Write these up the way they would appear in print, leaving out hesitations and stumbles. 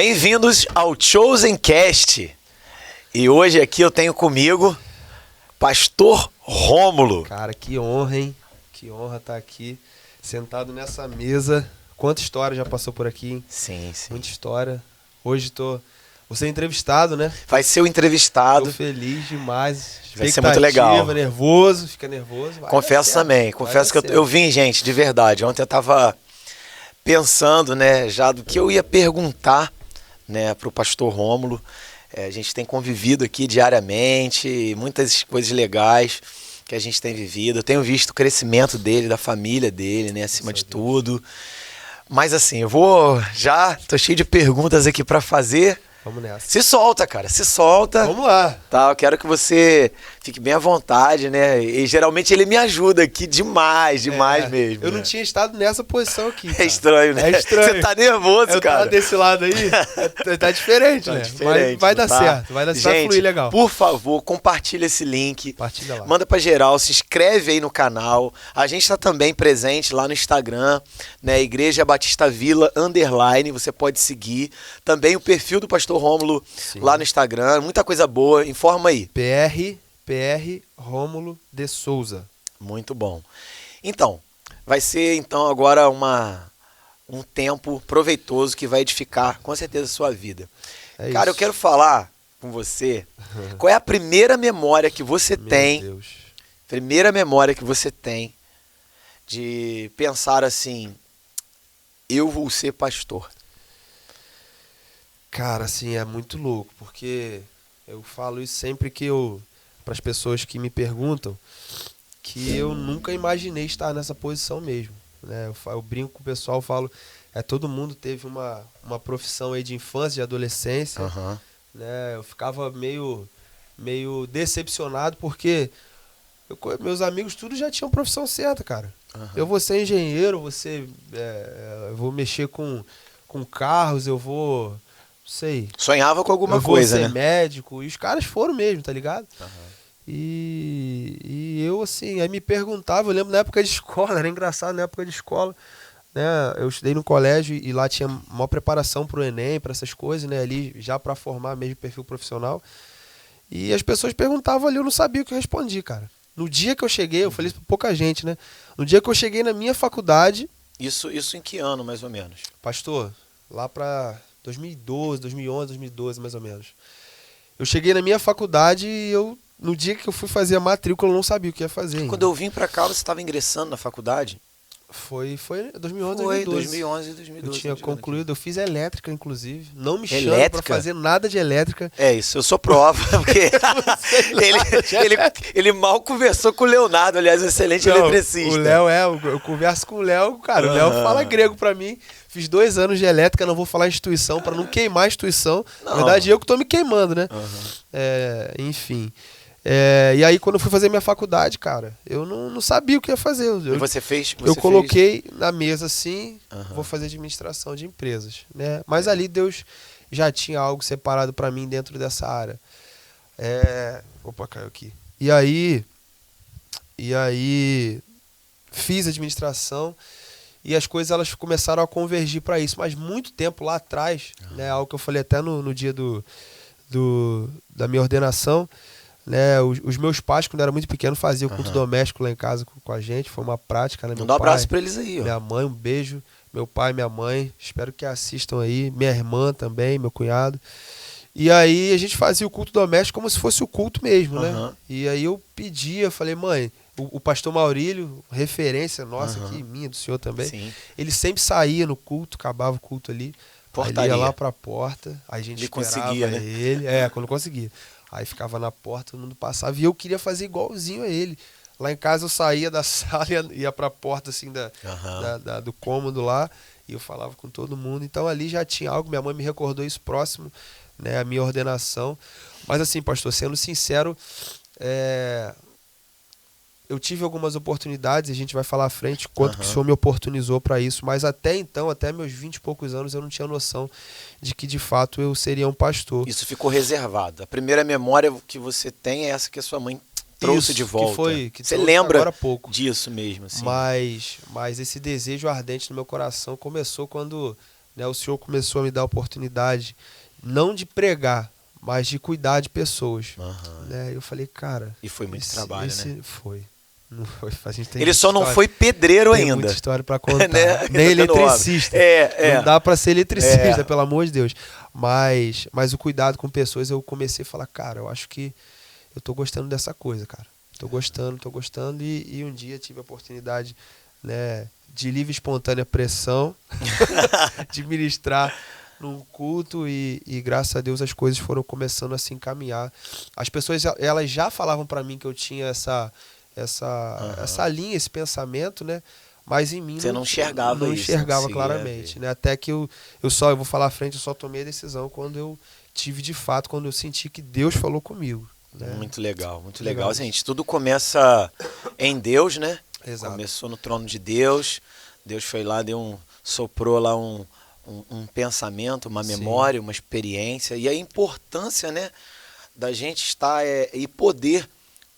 Bem-vindos ao Chosen Cast. E hoje aqui eu tenho comigo Pastor Rômulo. Cara, que honra, hein? Que honra estar aqui, sentado nessa mesa. Quanta história já passou por aqui, hein? Sim. Muita história. Hoje vou ser entrevistado, né? Vai ser o entrevistado. Tô feliz demais. Vai ser muito legal. Nervoso, fica nervoso. Confesso também. Confesso que eu vim, gente, de verdade. Ontem eu tava pensando, né, já do que eu ia perguntar, né, pro Pastor Rômulo. A gente tem convivido aqui diariamente, muitas coisas legais que a gente tem vivido. Eu tenho visto o crescimento dele, da família dele, né, acima de tudo. Mas assim, tô cheio de perguntas aqui para fazer. Vamos nessa. Se solta, cara, se solta. Vamos lá. Tá, eu quero que você fique bem à vontade, né? E geralmente ele me ajuda aqui demais mesmo. Eu não tinha estado nessa posição aqui. Cara. É estranho, né? É estranho. Você tá nervoso, eu cara. Eu desse lado aí, tá diferente, né? Diferente, Mas vai dar certo, vai Gente, fluir legal. Por favor, compartilha esse link. Compartilha lá. Manda pra geral, se inscreve aí no canal. A gente tá também presente lá no Instagram, né? Igreja Batista Vila _ você pode seguir. Também o perfil do Pastor Rômulo lá no Instagram. Muita coisa boa. Informa aí. PR Rômulo de Souza. Muito bom. Então, vai ser então agora um tempo proveitoso que vai edificar com certeza a sua vida. Cara, eu quero falar com você qual é a primeira memória que você tem. Deus. Primeira memória que você tem de pensar assim, eu vou ser pastor. Cara, assim, é muito louco, porque eu falo isso sempre para as pessoas que me perguntam, que eu nunca imaginei estar nessa posição mesmo, né? Eu brinco com o pessoal, falo, todo mundo teve uma profissão aí de infância, de adolescência, né? Eu ficava meio decepcionado, porque meus amigos tudo já tinham profissão certa, cara. Eu vou ser engenheiro, eu vou mexer com carros, eu vou... sei. Sonhava com alguma coisa, né? Eu vou ser médico. E os caras foram mesmo, tá ligado? E eu, assim, aí me perguntava, eu lembro na época de escola, era engraçado, na época de escola, né? Eu estudei no colégio e lá tinha maior preparação pro Enem, para essas coisas, né? Ali já para formar mesmo perfil profissional. E as pessoas perguntavam ali, eu não sabia o que eu respondi, cara. No dia que eu cheguei, eu falei isso pra pouca gente, né? No dia que eu cheguei na minha faculdade... Isso em que ano, mais ou menos? Pastor, lá pra 2012, 2011, 2012, mais ou menos. Eu cheguei na minha faculdade e no dia que eu fui fazer a matrícula, eu não sabia o que ia fazer ainda. Quando eu vim pra cá, você estava ingressando na faculdade? Foi 2011, Foi 2012. 2011 e 2012. Eu tinha concluído, eu fiz elétrica, inclusive. Não me chama pra fazer nada de elétrica. É isso, eu sou prova, porque ele mal conversou com o Leonardo, aliás, um excelente eletricista. O Léo eu converso com o Léo, cara, o Léo fala grego pra mim. Fiz 2 anos de elétrica, não vou falar instituição, pra não queimar a instituição. Não. Na verdade, eu que tô me queimando, né? Enfim. E aí, quando eu fui fazer minha faculdade, cara, eu não sabia o que ia fazer. E você fez? Eu coloquei na mesa assim, vou fazer administração de empresas, né? Mas ali Deus já tinha algo separado para mim dentro dessa área. Opa, caiu aqui. E aí fiz administração e as coisas elas começaram a convergir para isso. Mas muito tempo lá atrás, né? Algo que eu falei até no dia da minha ordenação, né, os meus pais, quando eu era muito pequeno, faziam culto doméstico lá em casa com a gente. Foi uma prática, né? Manda um abraço pra eles aí, ó. Minha mãe, um beijo. Meu pai, minha mãe, espero que assistam aí. Minha irmã também, meu cunhado. E aí a gente fazia o culto doméstico como se fosse o culto mesmo, né? E aí eu pedia, falei, mãe, o pastor Maurílio, referência nossa aqui, minha, do senhor também. Sim. Ele sempre saía no culto, acabava o culto ali. Aí ia lá pra porta, aí a gente ele esperava conseguia, né? ele. Quando conseguia. Aí ficava na porta, todo mundo passava. E eu queria fazer igualzinho a ele. Lá em casa eu saía da sala e ia pra porta assim do cômodo lá. E eu falava com todo mundo. Então ali já tinha algo. Minha mãe me recordou isso próximo, né, a minha ordenação. Mas assim, pastor, sendo sincero, eu tive algumas oportunidades. A gente vai falar à frente quanto que o Senhor me oportunizou para isso. Mas até então, até meus 20 e poucos anos, eu não tinha noção de que de fato eu seria um pastor. Isso ficou reservado. A primeira memória que você tem é essa que a sua mãe trouxe de volta. Que você lembra agora há pouco disso mesmo? Assim. Mas esse desejo ardente no meu coração começou quando né, o Senhor começou a me dar a oportunidade, não de pregar, mas de cuidar de pessoas. Né? Eu falei, cara... E foi muito trabalho, né? Foi. Não foi. A gente tem ele só não história, foi pedreiro tem ainda. Muita história para contar. Né? Nem eletricista. Não dá para ser eletricista, pelo amor de Deus. Mas o cuidado com pessoas, eu comecei a falar, cara, eu acho que eu tô gostando dessa coisa, cara. Tô gostando. E um dia tive a oportunidade, né, de livre e espontânea pressão de ministrar num culto e graças a Deus as coisas foram começando a se encaminhar. As pessoas, elas já falavam para mim que eu tinha essa linha, esse pensamento, né? Mas em mim você não enxergava isso, enxergava claramente, né? Até que eu vou falar à frente, eu só tomei a decisão quando eu tive de fato, quando eu senti que Deus falou comigo, né? Muito legal, gente. Tudo começa em Deus, né? Exato. Começou no trono de Deus. Deus foi lá, soprou lá um pensamento, uma memória, uma experiência, e a importância, né, da gente estar e poder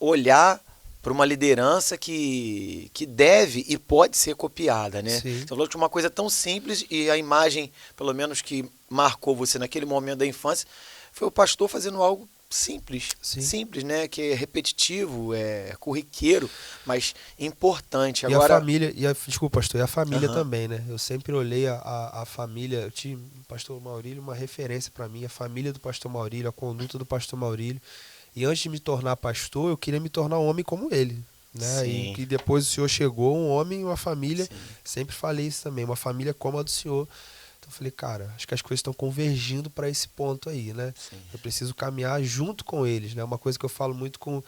olhar para uma liderança que deve e pode ser copiada, né? Você falou de uma coisa tão simples e a imagem, pelo menos que marcou você naquele momento da infância, foi o pastor fazendo algo simples, né? Que é repetitivo, é corriqueiro, mas importante. Agora... a família, desculpa, pastor, e a família também, né? Eu sempre olhei a família, eu tinha o pastor Maurílio, uma referência para mim, a família do pastor Maurílio, a conduta do pastor Maurílio. E antes de me tornar pastor, eu queria me tornar um homem como ele, né? E que depois o Senhor chegou, um homem e uma família, sempre falei isso também, uma família como a do Senhor. Então eu falei, cara, acho que as coisas estão convergindo para esse ponto aí, né? Eu preciso caminhar junto com eles, né? Uma coisa que eu falo muito com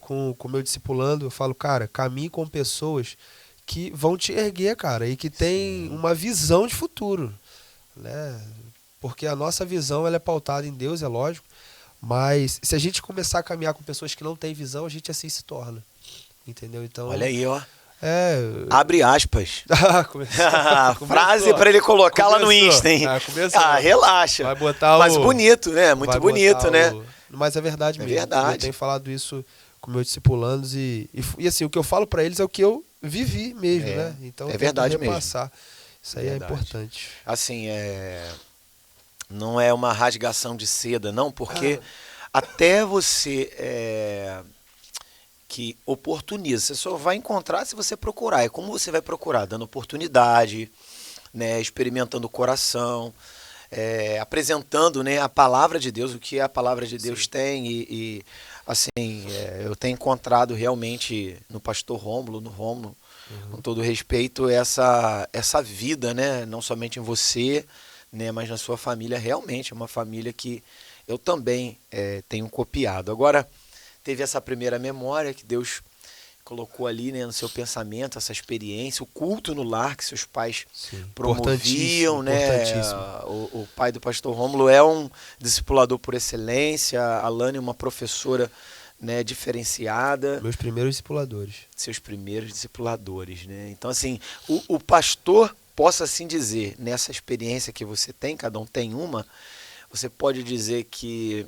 o meu discipulando, eu falo, cara, caminhe com pessoas que vão te erguer, cara, e que tem uma visão de futuro, né? Porque a nossa visão, ela é pautada em Deus, é lógico, mas se a gente começar a caminhar com pessoas que não têm visão, a gente assim se torna, entendeu? Então, olha aí, ó. Abre aspas. Começou. Frase para ele colocar lá no Insta, hein? Relaxa. Vai botar mas bonito, né? Muito bonito, né? Mas é verdade mesmo. Verdade. Eu tenho falado isso com meus discipulandos e assim, o que eu falo para eles é o que eu vivi mesmo, né? Então, é verdade mesmo. Isso aí é importante. Assim, não é uma rasgação de seda, não, porque até você... que oportuniza. Você só vai encontrar se você procurar. É como você vai procurar? Dando oportunidade, né? Experimentando o coração, apresentando, né, a palavra de Deus, o que a palavra de Deus tem. E assim, eu tenho encontrado realmente no pastor Rômulo, com todo respeito, essa vida, né? Não somente em você, né, mas na sua família. Realmente é uma família que eu também tenho copiado. Agora, teve essa primeira memória que Deus colocou ali, né, no seu pensamento, essa experiência, o culto no lar que seus pais promoviam, né? O pai do pastor Rômulo é um discipulador por excelência, a Alane é uma professora, né, diferenciada. Meus primeiros discipuladores. Seus primeiros discipuladores, né? Então, assim, o pastor, posso assim dizer, nessa experiência que você tem, cada um tem uma, você pode dizer que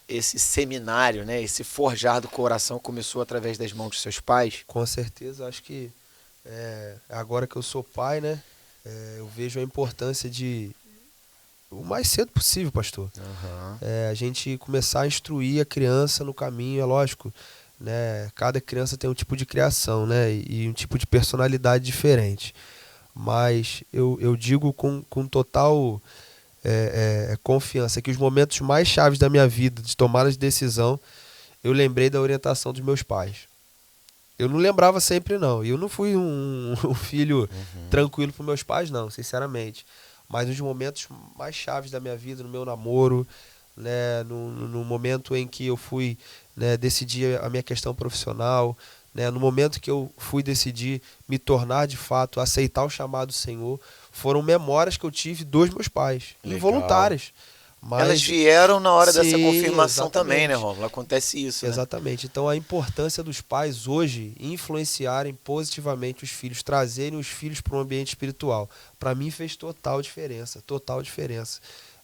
esse seminário, né, esse forjar do coração começou através das mãos de seus pais? Com certeza, acho que agora que eu sou pai, né, eu vejo a importância de, o mais cedo possível, pastor, a gente começar a instruir a criança no caminho, é lógico, né, cada criança tem um tipo de criação, né, e um tipo de personalidade diferente, mas eu digo com total... confiança, que os momentos mais chaves da minha vida, de tomada de decisão, eu lembrei da orientação dos meus pais. Eu não lembrava sempre, não. Eu não fui um filho tranquilo para meus pais, não, sinceramente. Mas nos momentos mais chaves da minha vida, no meu namoro, né, no momento em que eu fui, né, decidir a minha questão profissional, né, no momento que eu fui decidir me tornar de fato, aceitar o chamado do Senhor, foram memórias que eu tive dos meus pais, involuntárias. Mas... elas vieram na hora dessa confirmação também, né, Rômulo? Acontece isso, né? Exatamente. Então a importância dos pais hoje influenciarem positivamente os filhos, trazerem os filhos para um ambiente espiritual, para mim fez total diferença,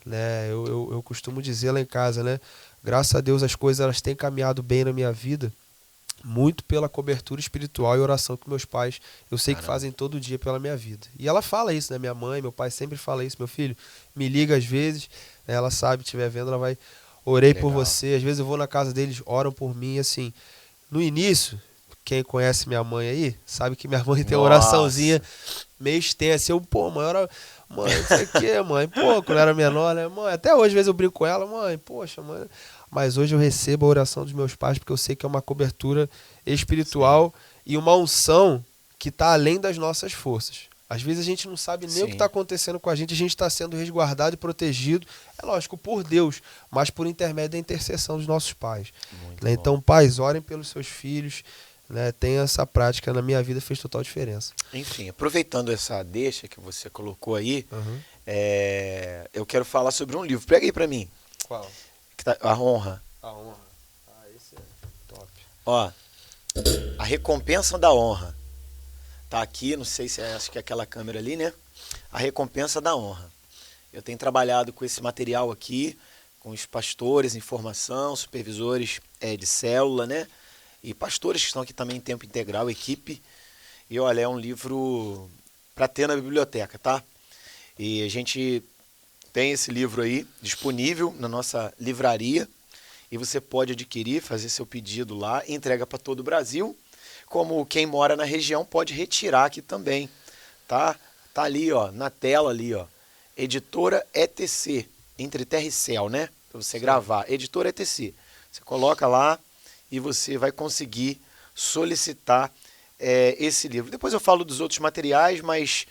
né? Eu costumo dizer lá em casa, né? Graças a Deus as coisas elas têm caminhado bem na minha vida muito pela cobertura espiritual e oração que meus pais, eu sei que Caramba. fazem todo dia pela minha vida. E ela fala isso, né? Minha mãe, meu pai sempre fala isso. Meu filho, me liga às vezes, né? Ela sabe, estiver vendo, ela vai, orei por Legal. você. Às vezes eu vou na casa deles, oram por mim, assim. No início, quem conhece minha mãe aí, sabe que minha mãe tem uma oraçãozinha meio extensa. Eu, pô, mãe, mãe, não sei o que, mãe. Pô, quando eu era menor, né? Mãe, até hoje, às vezes eu brinco com ela, mãe, poxa, mãe. Mas hoje eu recebo a oração dos meus pais porque eu sei que é uma cobertura espiritual e uma unção que está além das nossas forças. Às vezes a gente não sabe nem o que está acontecendo com a gente está sendo resguardado e protegido, é lógico, por Deus, mas por intermédio da intercessão dos nossos pais. Né? Então, pais, orem pelos seus filhos, né? Tenha essa prática, na minha vida fez total diferença. Enfim, aproveitando essa deixa que você colocou aí, eu quero falar sobre um livro. Pega aí pra mim. Qual? A Honra. A Honra. Ah, esse é top. Ó, A Recompensa da Honra. Tá aqui, não sei se acho que é aquela câmera ali, né? A Recompensa da Honra. Eu tenho trabalhado com esse material aqui, com os pastores em formação, supervisores de célula, né? E pastores que estão aqui também em tempo integral, equipe. E olha, é um livro para ter na biblioteca, tá? E a gente tem esse livro aí disponível na nossa livraria e você pode adquirir, fazer seu pedido lá, entrega para todo o Brasil. Como quem mora na região pode retirar aqui também, tá? Tá ali, ó, na tela ali, ó. Editora ETC, Entre Terra e Céu, né? Para você gravar. Editora ETC. Você coloca lá e você vai conseguir solicitar esse livro. Depois eu falo dos outros materiais, mas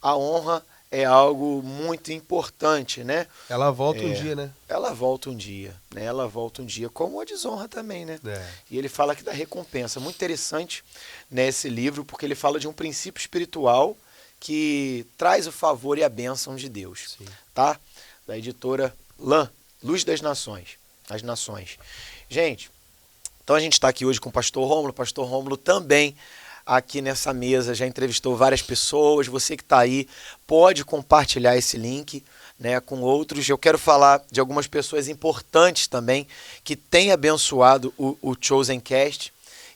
a honra é algo muito importante, né? Ela volta um dia, né? Ela volta um dia, né? Ela volta um dia, como a desonra também, né? E ele fala aqui da recompensa. Muito interessante, né, esse livro, porque ele fala de um princípio espiritual que traz o favor e a bênção de Deus. Sim. Tá? Da editora LAM, Luz das Nações. As Nações. Gente, então a gente está aqui hoje com o pastor Rômulo. O pastor Rômulo também aqui nessa mesa já entrevistou várias pessoas. Você que está aí pode compartilhar esse link, né, com outros. Eu quero falar de algumas pessoas importantes também que têm abençoado o Chosen Cast,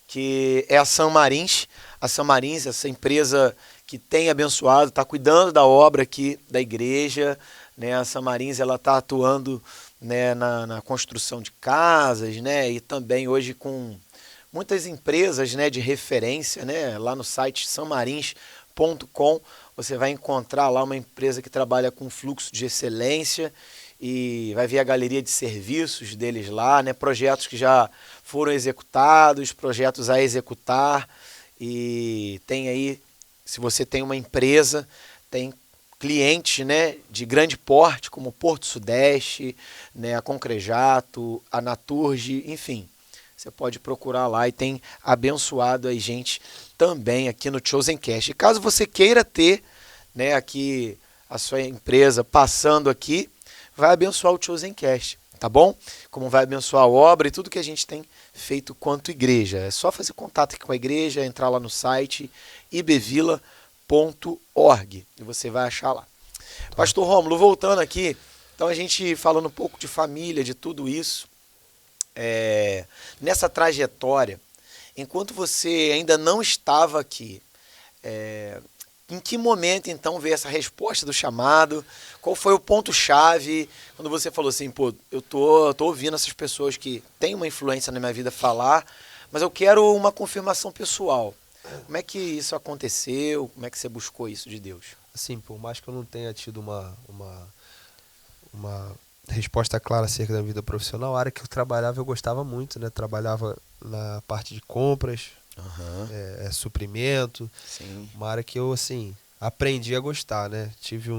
que é a Sam Marins. A Sam Marins, essa empresa que tem abençoado, está cuidando da obra aqui da igreja, né? A Sam Marins, ela está atuando, né, na construção de casas, né, e também hoje com muitas empresas, né, de referência, né, lá no site sammarins.com você vai encontrar lá uma empresa que trabalha com fluxo de excelência e vai ver a galeria de serviços deles lá, né, projetos que já foram executados, projetos a executar, e tem aí, se você tem uma empresa, tem clientes, né, de grande porte, como o Porto Sudeste, né, a Concrejato, a Naturge, enfim. Você pode procurar lá e tem abençoado a gente também aqui no Chosen Cast. E caso você queira ter, né, aqui a sua empresa passando aqui, vai abençoar o Chosen Cast, tá bom? Como vai abençoar a obra e tudo que a gente tem feito quanto igreja. É só fazer contato aqui com a igreja, entrar lá no site ibvila.org e você vai achar lá. Tá. Pastor Rômulo, voltando aqui, então a gente falando um pouco de família, de tudo isso, nessa trajetória, enquanto você ainda não estava aqui, em que momento então veio essa resposta do chamado? Qual foi o ponto-chave quando você falou assim, pô, eu tô ouvindo essas pessoas que têm uma influência na minha vida falar, mas eu quero uma confirmação pessoal. Como é que isso aconteceu? Como é que você buscou isso de Deus? Assim, por mais que eu não tenha tido uma resposta clara acerca da vida profissional, a área que eu trabalhava eu gostava muito, né? Trabalhava na parte de compras, suprimento. Sim. Uma área que eu, assim, aprendi a gostar, né? Tive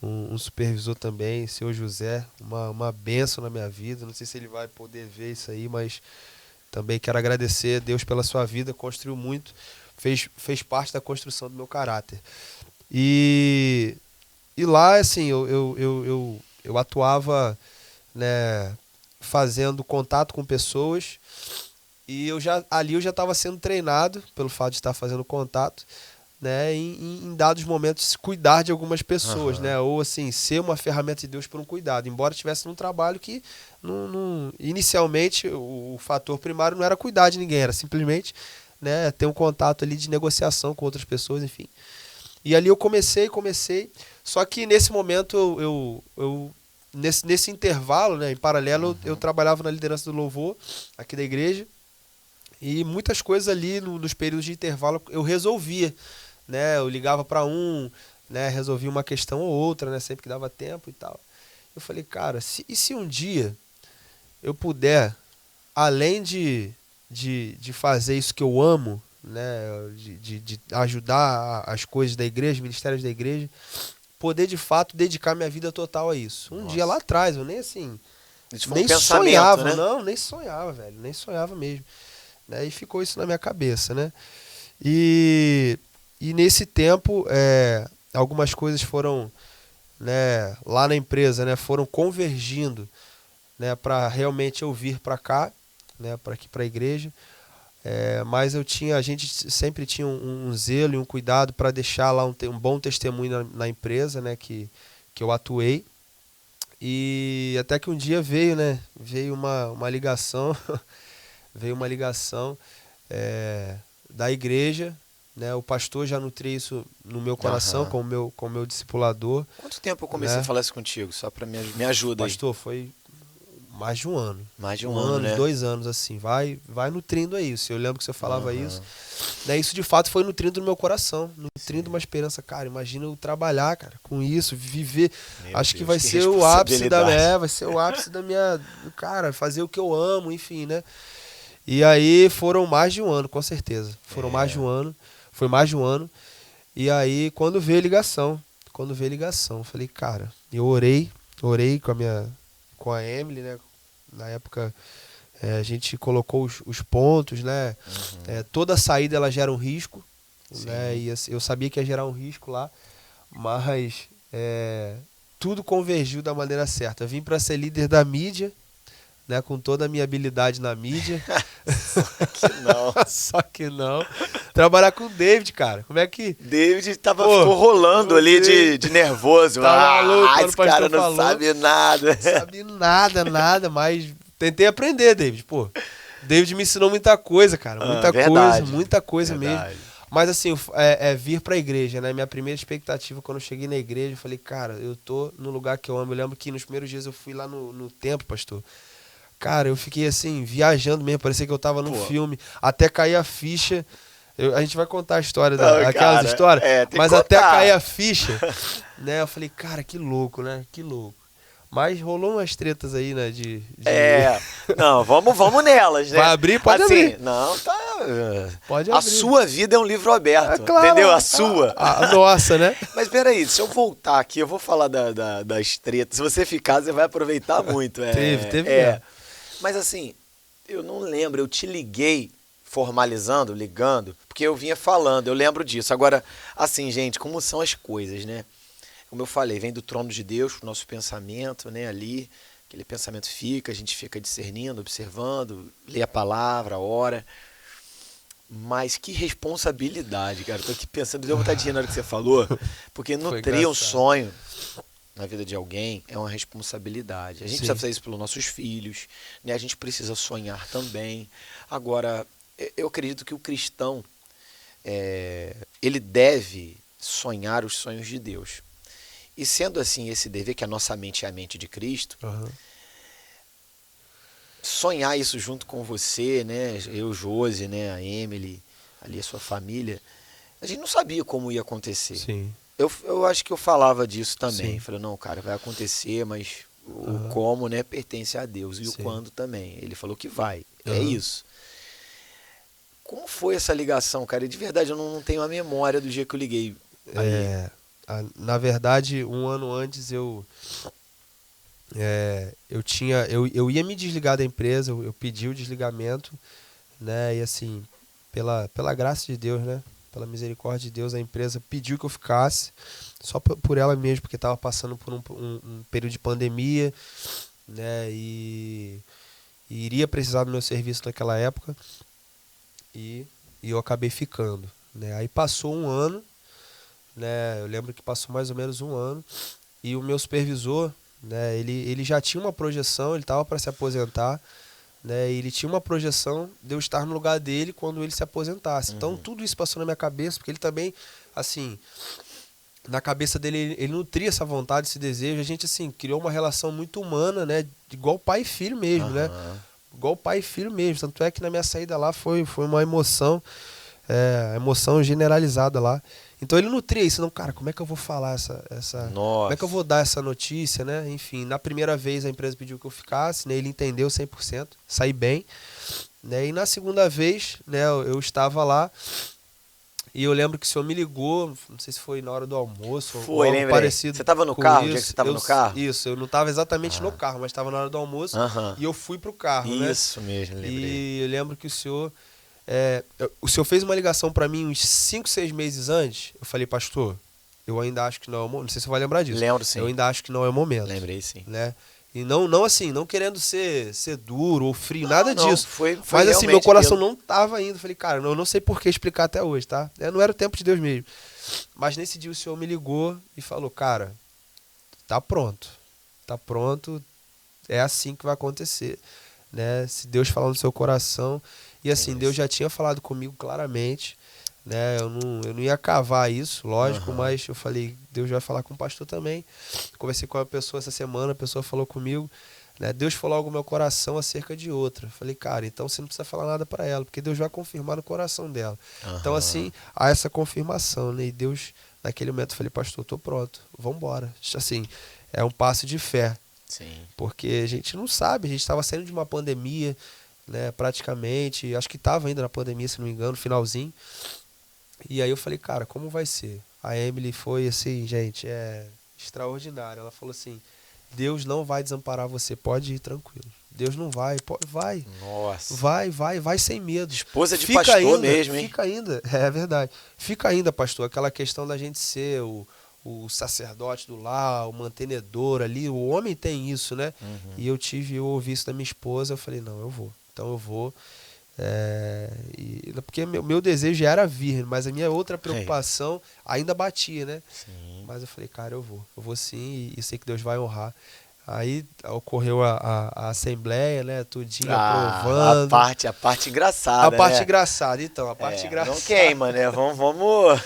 um supervisor também, seu José, uma bênção na minha vida. Não sei se ele vai poder ver isso aí, mas também quero agradecer a Deus pela sua vida, construiu muito, fez parte da construção do meu caráter. E lá, assim, eu atuava, né, fazendo contato com pessoas, e ali eu já estava sendo treinado pelo fato de estar fazendo contato, né, em dados momentos cuidar de algumas pessoas, né, ou assim, ser uma ferramenta de Deus por um cuidado, embora estivesse num trabalho que inicialmente o fator primário não era cuidar de ninguém, era simplesmente, né, ter um contato ali de negociação com outras pessoas, enfim. E ali eu comecei, só que nesse momento nesse intervalo, né, em paralelo, eu trabalhava na liderança do louvor aqui da igreja, e muitas coisas ali nos períodos de intervalo eu resolvia, né? Eu ligava para né? Resolvia uma questão ou outra, né? Sempre que dava tempo e tal. Eu falei, cara, e se um dia eu puder, além de fazer isso que eu amo, né? De ajudar as coisas da igreja, ministérios da igreja, poder de fato dedicar minha vida total a isso. Um dia lá atrás, eu nem assim, Isso foi nem um pensamento, sonhava, né? não, nem sonhava, velho, nem sonhava mesmo. Né? E ficou isso na minha cabeça, né? E nesse tempo, algumas coisas foram, né, lá na empresa, né, foram convergindo, né, para realmente eu vir para cá, né, para aqui para a igreja. Mas a gente sempre tinha um zelo e um cuidado para deixar lá um bom testemunho na empresa, né, que eu atuei. E até que um dia veio uma ligação, veio uma ligação da igreja, né? O pastor já nutria isso no meu coração, com o meu discipulador. Quanto tempo eu comecei a falar isso contigo? Só para me ajuda aí. Pastor, foi mais de um ano. Mais de um ano, né? 2 anos, assim. Vai nutrindo aí. Eu lembro que você falava isso. Né? Isso, de fato, foi nutrindo no meu coração. Nutrindo uma esperança. Cara, imagina eu trabalhar, cara, com isso, viver. Acho que vai ser o ápice vai ser o ápice da minha... Cara, fazer o que eu amo, enfim, né? E aí foram mais de um ano, com certeza. Mais de um ano. Foi mais de um ano. E aí, quando veio a ligação, eu falei, cara, eu orei com a Emily, né? Na época, a gente colocou os pontos, né? Toda saída ela gera um risco, né? E eu sabia que ia gerar um risco lá, mas tudo convergiu da maneira certa. Eu vim para ser líder da mídia, né, com toda a minha habilidade na mídia. Só que não. Trabalhar com o David, cara. Como é que... David ficou rolando ali de nervoso. Tá maluco, esse cara não sabe nada. Não sabe nada, mas tentei aprender, David. David me ensinou muita coisa, cara. Muita coisa mesmo. Mas assim, vir pra igreja, né? Minha primeira expectativa quando eu cheguei na igreja, eu falei, cara, eu tô no lugar que eu amo. Eu lembro que nos primeiros dias eu fui lá no templo, pastor. Cara, eu fiquei assim, viajando mesmo, parecia que eu tava num filme, até cair a ficha. A gente vai contar a história, aquelas histórias, mas até cair a ficha, né? Eu falei, cara, que louco, né? Que louco. Mas rolou umas tretas aí, né? Não, vamos nelas, né? Vai abrir? Pode abrir. Não, tá. Pode abrir. A sua vida é um livro aberto, claro, entendeu? A sua. A nossa, né? Mas peraí, se eu voltar aqui, eu vou falar das tretas. Se você ficar, você vai aproveitar muito. Teve. Mas assim, eu não lembro, eu te liguei ligando, porque eu vinha falando, eu lembro disso. Agora, assim, gente, como são as coisas, né? Como eu falei, vem do trono de Deus, o nosso pensamento, né, ali, aquele pensamento fica, a gente fica discernindo, observando, lê a palavra, ora. Mas que responsabilidade, cara. Eu tô aqui pensando, deu vontade de rir na hora que você falou, porque nutrir um sonho na vida de alguém é uma responsabilidade. A gente precisa fazer isso pelos nossos filhos, né? A gente precisa sonhar também. Agora, eu acredito que o cristão, ele deve sonhar os sonhos de Deus. E sendo assim esse dever, que a nossa mente é a mente de Cristo, sonhar isso junto com você, né? Eu, Josi, né? A Emily, ali a sua família, a gente não sabia como ia acontecer. Sim. Eu acho que eu falava disso também. Sim. Falei, não, cara, vai acontecer, mas o como, né, pertence a Deus. E o quando também. Ele falou que vai. É isso. Como foi essa ligação, cara? E de verdade, eu não tenho a memória do dia que eu liguei. Na verdade, um ano antes eu ia me desligar da empresa, eu pedi o desligamento, né? E assim, pela graça de Deus, né? Pela misericórdia de Deus, a empresa pediu que eu ficasse, só por ela mesmo, porque estava passando por um período de pandemia, né? E iria precisar do meu serviço naquela época, e eu acabei ficando, né? Aí passou um ano, né? Eu lembro que passou mais ou menos um ano e o meu supervisor, né? Ele já tinha uma projeção, ele estava para se aposentar, né? E ele tinha uma projeção de eu estar no lugar dele quando ele se aposentasse. Então tudo isso passou na minha cabeça, porque ele também, assim, na cabeça dele, ele nutria essa vontade, esse desejo. A gente, assim, criou uma relação muito humana, né? Igual pai e filho mesmo, né? Igual pai e filho mesmo. Tanto é que na minha saída lá foi uma emoção, emoção generalizada lá. Então ele nutria isso. Não, cara, como é que eu vou falar como é que eu vou dar essa notícia, né? Enfim, na primeira vez a empresa pediu que eu ficasse, né? Ele entendeu 100%, saí bem, né? E na segunda vez, né, eu estava lá. E eu lembro que o senhor me ligou, não sei se foi na hora do almoço ou algo parecido. Você estava no carro? Onde é que você estava no carro? Isso, eu não estava exatamente no carro, mas estava na hora do almoço e eu fui pro carro, né? Isso mesmo, lembrei. E eu lembro que o senhor fez uma ligação para mim uns 5, 6 meses antes. Eu falei, pastor, eu ainda acho que não é o momento. Não sei se você vai lembrar disso. Lembro, sim. Eu ainda acho que não é o momento. Lembrei, sim. Né? E não assim, não querendo ser duro ou frio, nada disso. Foi mas assim, meu coração não tava indo. Falei, cara, eu não sei por que explicar até hoje, tá? Não era o tempo de Deus mesmo. Mas nesse dia o senhor me ligou e falou, cara, tá pronto. Tá pronto, é assim que vai acontecer. Né? Se Deus falar no seu coração. E assim, Deus já tinha falado comigo claramente. Né? Eu não ia cavar isso, lógico, mas eu falei, Deus vai falar com o pastor também. Conversei com uma pessoa essa semana, a pessoa falou comigo, né? Deus falou algo no meu coração acerca de outra. Falei, cara, então você não precisa falar nada para ela, porque Deus vai confirmar no coração dela. Então assim, há essa confirmação, né? E Deus, naquele momento, eu falei, pastor, tô pronto, vambora. Assim, é um passo de fé. Sim. Porque a gente não sabe, a gente estava saindo de uma pandemia, né? Praticamente, acho que estava ainda na pandemia, se não me engano, finalzinho. E aí eu falei, cara, como vai ser? A Emily foi assim, gente, extraordinária. Ela falou assim, Deus não vai desamparar você, pode ir tranquilo. Deus não vai, vai. Nossa. Vai sem medo. Esposa de pastor ainda, mesmo, hein? Fica ainda, é verdade. Fica ainda, pastor, aquela questão da gente ser o sacerdote do lar, o mantenedor ali, o homem tem isso, né? E eu ouvi isso da minha esposa, eu falei, não, eu vou. Então eu vou. Porque meu desejo já era vir, mas a minha outra preocupação ainda batia, né? Sim. Mas eu falei, cara, eu vou sim, e sei que Deus vai honrar. Aí ocorreu a assembleia, né? Tudinho aprovando. A parte engraçada. A parte engraçada, então, a parte engraçada. Não queima, né? Vamos.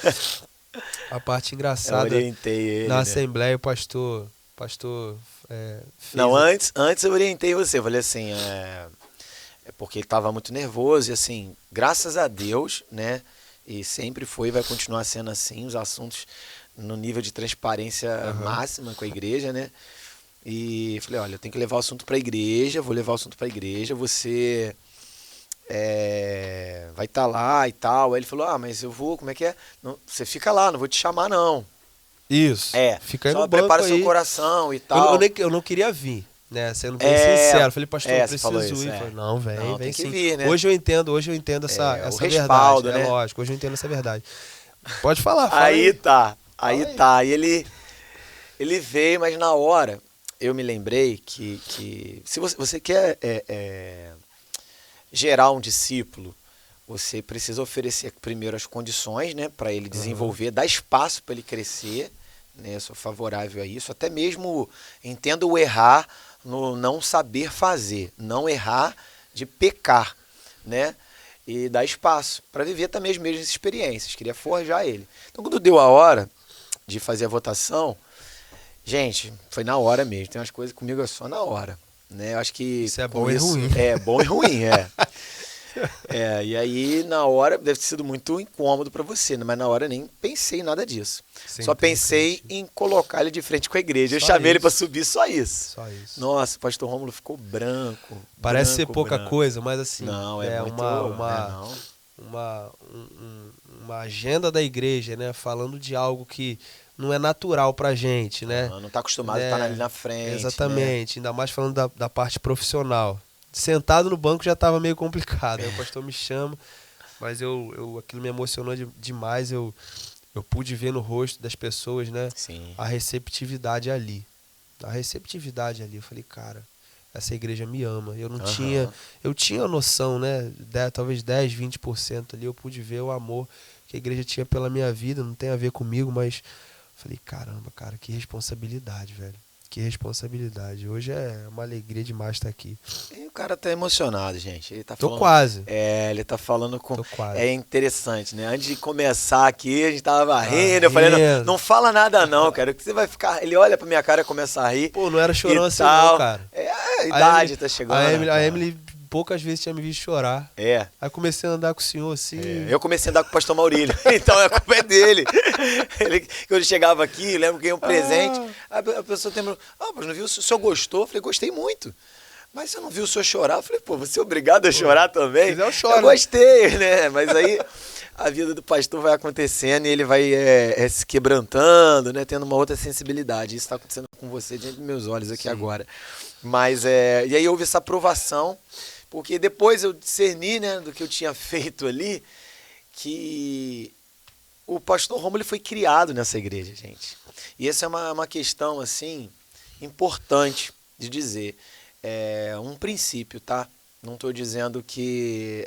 A parte engraçada. Eu orientei ele. Na assembleia, o pastor. Não, antes eu orientei você. Eu falei assim, porque ele estava muito nervoso e assim, graças a Deus, né? E sempre foi e vai continuar sendo assim, os assuntos no nível de transparência máxima com a igreja, né? E falei, olha, eu tenho que levar o assunto para a igreja, vou levar o assunto para a igreja, você vai estar lá e tal. Aí ele falou, mas eu vou, como é que é? Não, você fica lá, não vou te chamar não. Isso, fica aí no banco prepara aí. Seu coração e tal. Eu não queria vir. Né, sendo bem sincero, falei, pastor, eu preciso ir. Falei, não, vem sim. Vir, né? Hoje eu entendo essa respaldo, verdade, né? Lógico, hoje eu entendo essa verdade. Pode falar, Aí tá. E ele veio, mas na hora eu me lembrei que se você quer gerar um discípulo, você precisa oferecer primeiro as condições, né, para ele desenvolver, dar espaço para ele crescer, né? Eu sou favorável a isso, até mesmo entendo o errar no não saber fazer, não errar de pecar, né? E dar espaço para viver também as mesmas experiências, queria forjar ele. Então, quando deu a hora de fazer a votação, gente, foi na hora mesmo, tem umas coisas comigo é só na hora, né? Eu acho que isso é bom e ruim. É bom e ruim, e aí na hora deve ter sido muito incômodo para você, né? Mas na hora eu nem pensei em nada disso. Só pensei em colocar ele de frente com a igreja. Eu chamei ele para subir, só isso. Nossa, o pastor Rômulo ficou branco. Parece ser pouca coisa, mas assim, não, uma agenda da igreja, né? Falando de algo que não é natural pra gente, né? Não tá acostumado a estar ali na frente. Exatamente, né? Ainda mais falando da parte profissional. Sentado no banco já estava meio complicado. Aí o pastor me chama, mas aquilo me emocionou demais. Eu pude ver no rosto das pessoas, né? Sim. A receptividade ali. Eu falei, cara, essa igreja me ama. Eu tinha noção, né? Talvez 10, 20% ali, eu pude ver o amor que a igreja tinha pela minha vida, não tem a ver comigo, mas falei, caramba, cara, que responsabilidade, velho. Que responsabilidade. Hoje é uma alegria demais estar aqui. E o cara tá emocionado, gente. Ele tá Tô falando, quase. ele tá falando com... Tô quase. É interessante, né? Antes de começar aqui, a gente tava rindo. Eu falei, não fala nada não, cara. Que você vai ficar... Ele olha pra minha cara e começa a rir. Pô, não era chorão assim não, cara. A idade tá chegando. A Emily poucas vezes tinha me visto chorar. Aí comecei a andar com o senhor assim. Eu comecei a andar com o pastor Maurílio. Então a culpa é dele. Quando ele chegava aqui, lembro que ganhei um presente. A pessoa lembrou, mas não viu? O senhor gostou? Eu falei, gostei muito. Mas você não viu o senhor chorar? Eu falei, pô, você é obrigado a chorar também? Eu choro. Eu gostei, né? Mas aí a vida do pastor vai acontecendo e ele vai se quebrantando, né? Tendo uma outra sensibilidade. Isso está acontecendo com você diante dos meus olhos aqui agora. Mas, e aí houve essa aprovação. Porque depois eu discerni, né, do que eu tinha feito ali, que o pastor Rômulo foi criado nessa igreja, gente. E essa é uma questão, assim, importante de dizer. É um princípio, tá? Não estou dizendo que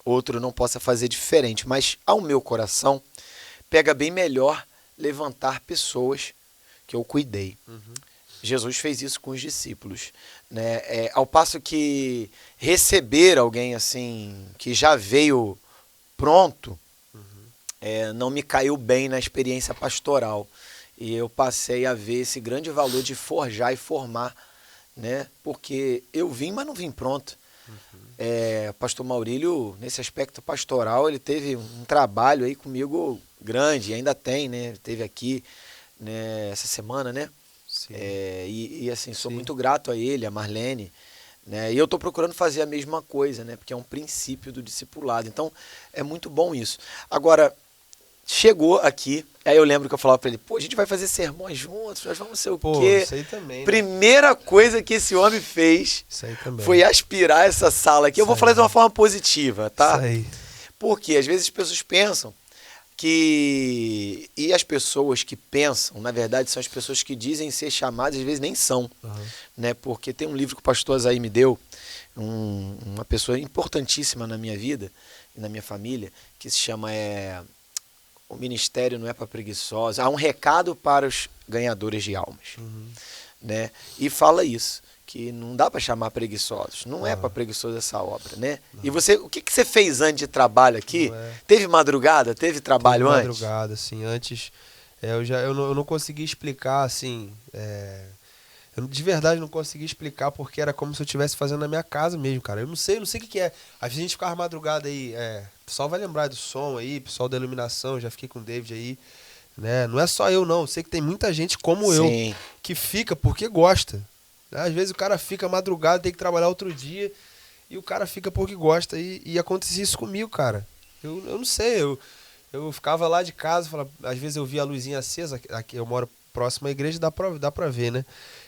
outro não possa fazer diferente, mas ao meu coração pega bem melhor levantar pessoas que eu cuidei. Jesus fez isso com os discípulos, né? Ao passo que receber alguém assim, que já veio pronto, não me caiu bem na experiência pastoral. E eu passei a ver esse grande valor de forjar e formar, né? Porque eu vim, mas não vim pronto. O pastor Maurílio, nesse aspecto pastoral, ele teve um trabalho aí comigo grande, ainda tem, né? Ele teve aqui, né, essa semana, né? E assim, sou muito grato a ele, a Marlene, né? E eu estou procurando fazer a mesma coisa, né? Porque é um princípio do discipulado. Então, é muito bom isso. Agora, chegou aqui, aí eu lembro que eu falava para ele, pô, a gente vai fazer sermões juntos, nós vamos ser o quê? Isso aí também, né? Primeira coisa que esse homem fez foi aspirar essa sala aqui. Eu vou falar de uma forma positiva, tá? Isso aí. Porque às vezes as pessoas pensam que... E as pessoas que pensam, na verdade, são as pessoas que dizem ser chamadas, às vezes nem são. Né? Porque tem um livro que o pastor Azaí me deu, uma pessoa importantíssima na minha vida e na minha família, que se chama O Ministério Não É Para Preguiçosos. Há um recado para os ganhadores de almas. Né? E fala isso, que não dá para chamar preguiçosos. Não é para preguiçoso essa obra, né? E você, o que você fez antes de trabalho aqui? Teve madrugada? Teve trabalho antes? Madrugada, assim, antes... Eu não consegui explicar, assim... Eu de verdade não consegui explicar porque era como se eu estivesse fazendo na minha casa mesmo, cara. Eu não sei o que é. Às vezes a gente ficava madrugada aí, o pessoal vai lembrar do som aí, pessoal da iluminação, já fiquei com o David aí, né? Não é só eu não, eu sei que tem muita gente como eu, que fica porque gosta. Às vezes o cara fica madrugada, tem que trabalhar outro dia, e o cara fica porque gosta, e acontecia isso comigo, cara. Eu não sei, eu ficava lá de casa, às vezes eu via a luzinha acesa, aqui eu moro próximo à igreja, dá pra ver, né?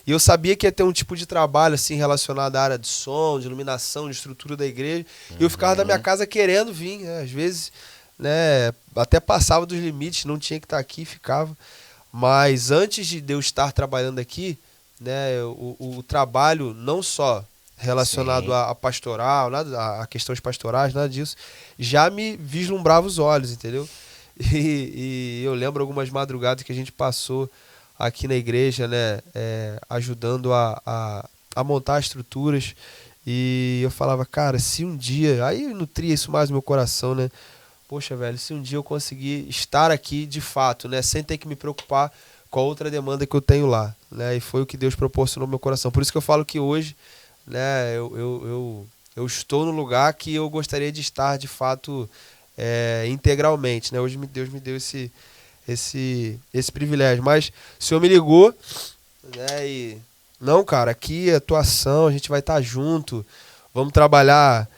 E eu sabia que ia ter um tipo de trabalho assim relacionado à área de som, de iluminação, de estrutura da igreja. E eu ficava da minha casa querendo vir, né? Às vezes, né, até passava dos limites, não tinha que estar aqui, ficava. Mas antes de eu estar trabalhando aqui, né, o trabalho não só relacionado a pastoral, nada, a questões pastorais, nada disso, já me vislumbrava os olhos, entendeu? E eu lembro algumas madrugadas que a gente passou aqui na igreja, né, ajudando a montar estruturas, e eu falava, cara, se um dia, aí nutria isso mais no meu coração, né, poxa, velho, se um dia eu conseguir estar aqui de fato, né, sem ter que me preocupar com a outra demanda que eu tenho lá, né, e foi o que Deus proporcionou no meu coração. Por isso que eu falo que hoje, né, eu estou no lugar que eu gostaria de estar de fato integralmente, né, hoje Deus me deu esse privilégio, mas o Senhor me ligou, né, e não, cara, aqui é atuação, a gente vai estar junto, vamos trabalhar,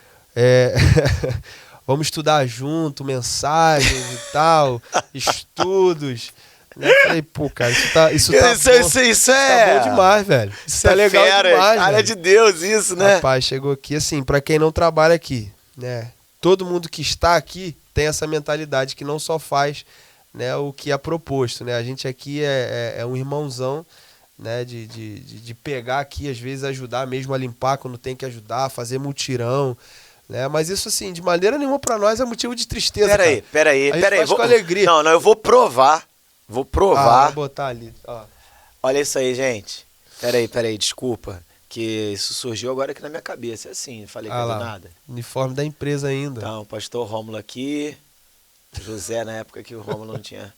vamos estudar junto, mensagens e tal, estudos, né? Eu falei, pô, cara, isso tá bom demais, velho. Isso tá legal demais, cara, de Deus isso, né? Rapaz, chegou aqui, assim, pra quem não trabalha aqui, né, todo mundo que está aqui tem essa mentalidade que não só faz, né, o que é proposto, né? A gente aqui é um irmãozão, né? De pegar aqui, às vezes, ajudar mesmo a limpar quando tem que ajudar, fazer mutirão, né? Mas isso, assim, de maneira nenhuma pra nós é motivo de tristeza, Pera aí. A gente faz com alegria. Não, eu vou provar. Vou provar. Vou botar ali, ó. Olha isso aí, gente. Pera aí, desculpa. Que isso surgiu agora aqui na minha cabeça. É assim, falei que é do nada. Uniforme da empresa ainda. Então, pastor Rômulo aqui. José, na época que o Rômulo não tinha...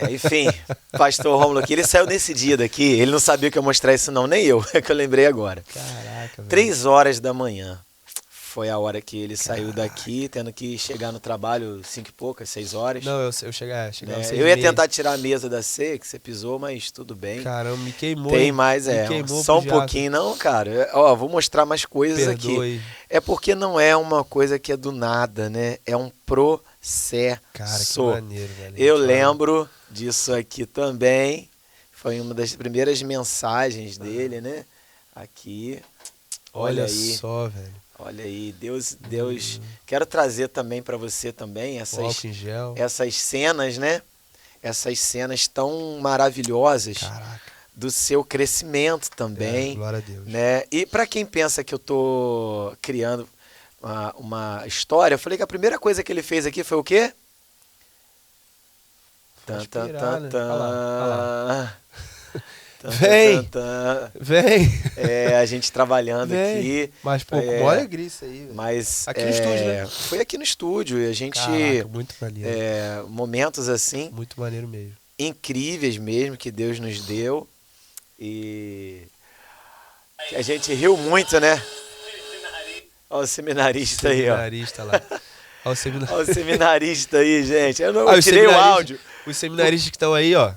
enfim, pastor Rômulo aqui, ele saiu nesse dia daqui, ele não sabia que eu ia mostrar isso não, nem eu, é que eu lembrei agora. Caraca, velho. 3 horas da manhã foi a hora que ele saiu daqui, tendo que chegar no trabalho 5 e poucas, 6 horas. Não, eu chegar eu ia tentar tirar a mesa da ceia, que você pisou, mas tudo bem. Caramba, me queimou. Tem mais, só um pro pouquinho, não, cara. Ó, vou mostrar mais coisas Perdoe. aqui. É porque não é uma coisa que é do nada, né? É um processo. Cara, que maneiro, velho. Eu lembro disso aqui também. Foi uma das primeiras mensagens dele, né? Aqui. Olha aí. Só, velho. Olha aí, Deus. Quero trazer também para você também álcool em gel. Essas cenas, né? Essas cenas tão maravilhosas. Caraca. Do seu crescimento também. Glória a Deus. Né? E para quem pensa que eu tô criando uma história, eu falei que a primeira coisa que ele fez aqui foi o quê? Vem! A gente trabalhando aqui. Mas, pô, com maior alegria isso aí. Mas, aqui no estúdio, né? Foi aqui no estúdio. E a gente... Caraca, muito maneiro. Momentos assim... Muito maneiro mesmo. Incríveis mesmo que Deus nos deu. E... que a gente riu muito, né? Olha o seminarista aí, ó. Seminarista lá. Olha o seminarista aí, gente. Eu tirei o áudio. Os seminaristas que estão aí, ó.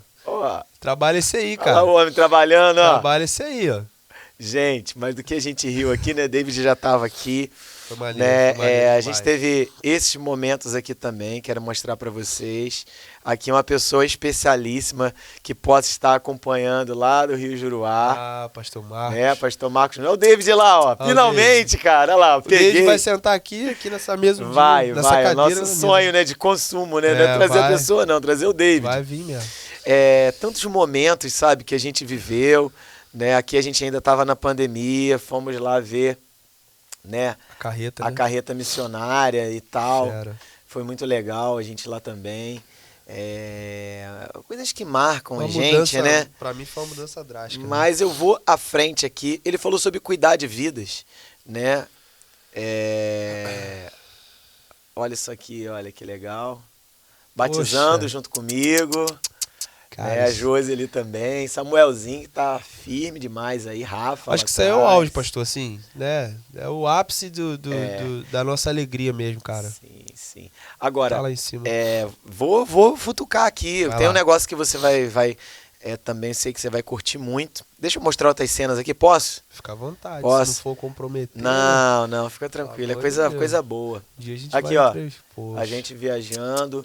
Trabalha esse aí, cara. Olha o homem trabalhando, ó. Trabalha esse aí, ó. Gente, mas do que a gente riu aqui, né? David já estava aqui. Foi maneiro, né? Foi maneiro a gente teve esses momentos aqui também, quero mostrar para vocês. Aqui uma pessoa especialíssima que possa estar acompanhando lá do Rio Juruá. Pastor Marcos. Pastor Marcos. Olha o David lá, ó. Finalmente, cara. Olha lá, peguei. O David vai sentar aqui nessa mesa. Nessa cadeira, é o nosso sonho, né, de consumo, né? Não é trazer a pessoa, não, trazer o David. Vai vir mesmo. Tantos momentos, sabe, que a gente viveu, né? Aqui a gente ainda estava na pandemia, fomos lá ver, né? A carreta missionária e tal. Foi muito legal a gente lá também. Coisas que marcam a gente, né? Pra mim foi uma mudança drástica. Mas eu vou à frente aqui. Ele falou sobre cuidar de vidas, né? Olha isso aqui, olha que legal. Batizando junto comigo. A Josi ali também. Samuelzinho que tá firme demais aí. Rafa. Acho que isso aí é o auge, pastor, assim, né? É o ápice da nossa alegria mesmo, cara. Sim. Agora, tá lá em cima. Vou futucar aqui. Tem um negócio que você vai também sei que você vai curtir muito. Deixa eu mostrar outras cenas aqui, posso? Fica à vontade, posso? Se não for comprometer. Não, fica tranquilo. É coisa boa. Dia a gente aqui, ó. A gente viajando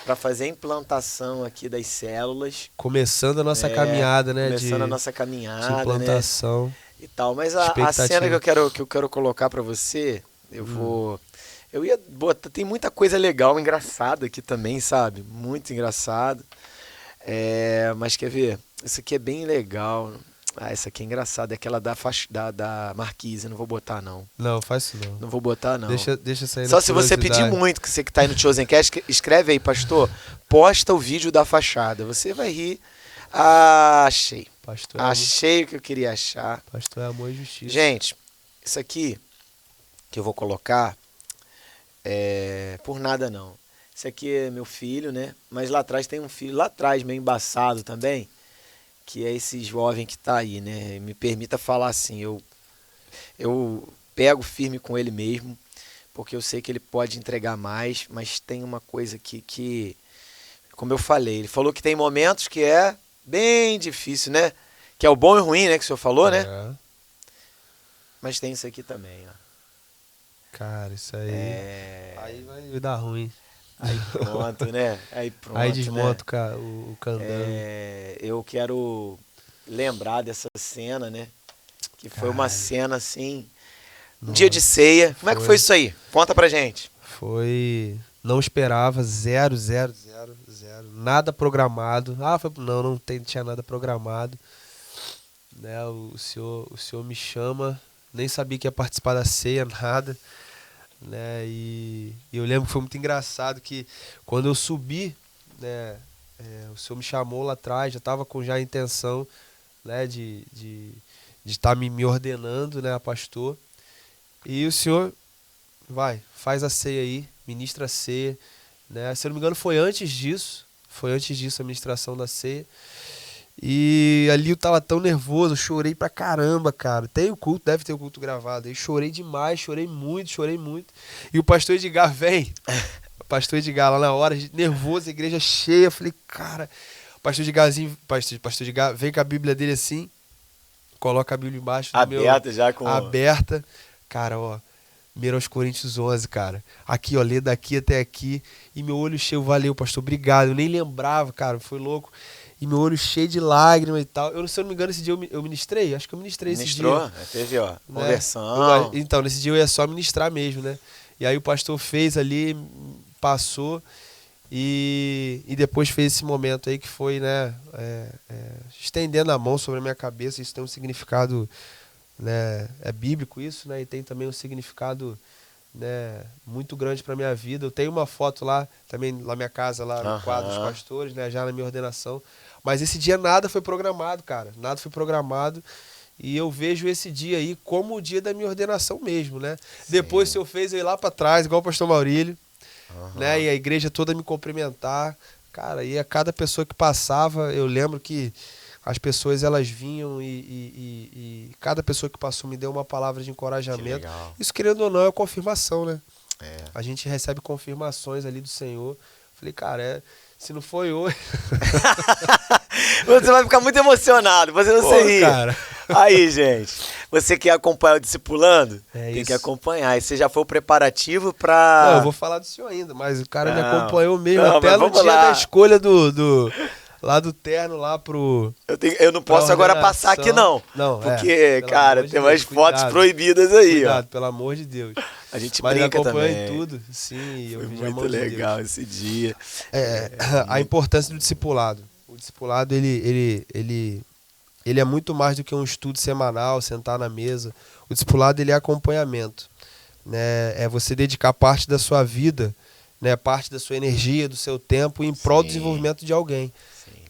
para fazer a implantação aqui das células. Começando a nossa caminhada, né? Começando a nossa caminhada, de implantação. Né? E tal. Mas a cena que eu quero colocar para você, eu ia botar, tem muita coisa legal, engraçada aqui também, sabe? Muito engraçado. Mas quer ver? Isso aqui é bem legal. Essa aqui é engraçada. É aquela da Marquise. Não vou botar, não. Não, faz isso não. Não vou botar, não. Deixa sair. Só se você pedir muito, que você que tá aí no Chosencast, escreve aí, pastor, posta o vídeo da fachada. Você vai rir. Achei. Pastor achei o que eu queria achar. Pastor é amor e justiça. Gente, isso aqui que eu vou colocar por nada não. Isso aqui é meu filho, né? Mas lá atrás tem um filho, lá atrás, meio embaçado também, que é esse jovem que tá aí, né? Me permita falar assim, eu pego firme com ele mesmo, porque eu sei que ele pode entregar mais, mas tem uma coisa que como eu falei, ele falou que tem momentos que é bem difícil, né? Que é o bom e o ruim, né? Que o senhor falou, né? Mas tem isso aqui também, ó. Cara, isso aí... Aí vai dar ruim. Aí pronto, né? Aí pronto, aí desmonta, né? Cara, o candango. Eu quero lembrar dessa cena, né? Que foi uma cena assim, um dia de ceia. Como é que foi isso aí? Conta pra gente. Foi... Não esperava, zero. Nada programado. Não tinha nada programado. né? O senhor me chama, nem sabia que ia participar da ceia, nada, né? E eu lembro que foi muito engraçado que quando eu subi, né? O senhor me chamou lá atrás, já estava com já a intenção, né? De estar me ordenando, né? A pastor. E o senhor faz a ceia aí, ministra a ceia, né? Se eu não me engano foi antes disso a ministração da ceia. E ali eu tava tão nervoso, chorei pra caramba, cara. Tem o culto, deve ter o culto gravado. Aí chorei demais, chorei muito. E o pastor Edgar vem. O pastor Edgar lá na hora, nervoso, a igreja cheia. Eu falei, cara, o pastor Edgar vem com a Bíblia dele assim, coloca a Bíblia embaixo do Aberta já com... Aberta. Cara, ó, 1 Coríntios 11, cara. Aqui, ó, lê daqui até aqui. E meu olho cheio, valeu, pastor, obrigado. Eu nem lembrava, cara, foi louco. E meu olho cheio de lágrimas e tal. Se eu não me engano, esse dia eu ministrei. Acho que eu ministrei esse dia. Ministrou? Teve, ó, né? conversão. Então, nesse dia eu ia só ministrar mesmo, né? E aí o pastor fez ali, passou. E depois fez esse momento aí que foi, né? Estendendo a mão sobre a minha cabeça. Isso tem um significado, né? É bíblico isso, né? E tem também um significado, né, muito grande para minha vida. Eu tenho uma foto lá, também na minha casa, lá no quadro dos pastores, né? Já na minha ordenação. Mas esse dia nada foi programado, cara. Nada foi programado. E eu vejo esse dia aí como o dia da minha ordenação mesmo, né? Sim. Depois, se eu fez, eu ir lá para trás, igual o pastor Maurílio, né? E a igreja toda me cumprimentar. Cara, e a cada pessoa que passava, eu lembro que as pessoas, elas vinham e cada pessoa que passou me deu uma palavra de encorajamento. Isso, querendo ou não, é confirmação, né? A gente recebe confirmações ali do Senhor. Falei, cara, se não foi hoje... Você vai ficar muito emocionado, fazendo você rir. Cara. Aí, gente, você quer acompanhar o Discipulando? Tem que acompanhar. E você já foi o preparativo pra... Não, eu vou falar do senhor ainda, mas o cara me acompanhou mesmo até no dia da escolha lá do terno lá pro... Eu não posso agora passar aqui, não. Não, porque, cara, tem umas fotos proibidas aí, cuidado, pelo amor de Deus. A gente brinca também. Em tudo, sim. Foi muito legal esse dia. A importância do discipulado. O discipulado, ele é muito mais do que um estudo semanal, sentar na mesa. O discipulado, ele é acompanhamento, né? É você dedicar parte da sua vida, né? Parte da sua energia, do seu tempo em prol do desenvolvimento de alguém.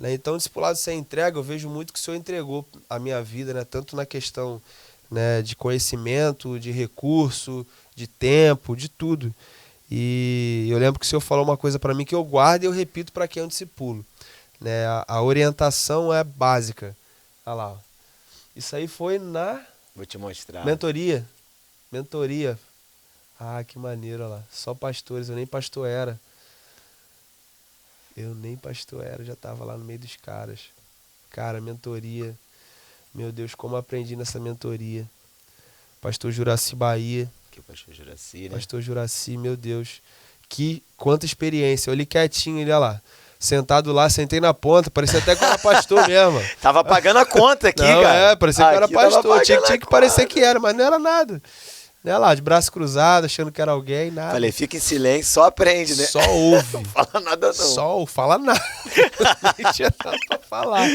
Né? Então, o discipulado sem entrega, eu vejo muito que o Senhor entregou a minha vida, né? Tanto na questão, né, de conhecimento, de recurso, de tempo, de tudo. E eu lembro que o Senhor falou uma coisa para mim que eu guardo e eu repito para quem eu discipulo. Né? A orientação é básica. Olha lá. Isso aí foi na... Vou te mostrar. Mentoria. Ah, que maneiro, olha lá. Só pastores, eu nem pastor era. Já estava lá no meio dos caras. Cara, mentoria. Meu Deus, como aprendi nessa mentoria. Pastor Juraci Bahia. Que pastor Juraci, né? Pastor Juraci, meu Deus. Quanta experiência. Eu ali quietinho, olha lá. Sentado lá, sentei na ponta, parecia até que eu era pastor mesmo. Tava pagando a conta aqui, não, cara. Parecia que eu era pastor. Tinha que parecer que era, mas não era nada. Né, lá, de braço cruzado, achando que era alguém, nada. Falei, fica em silêncio, só aprende, né? Só ouve. Não fala nada, não. Fala nada. Nem tinha nada pra falar.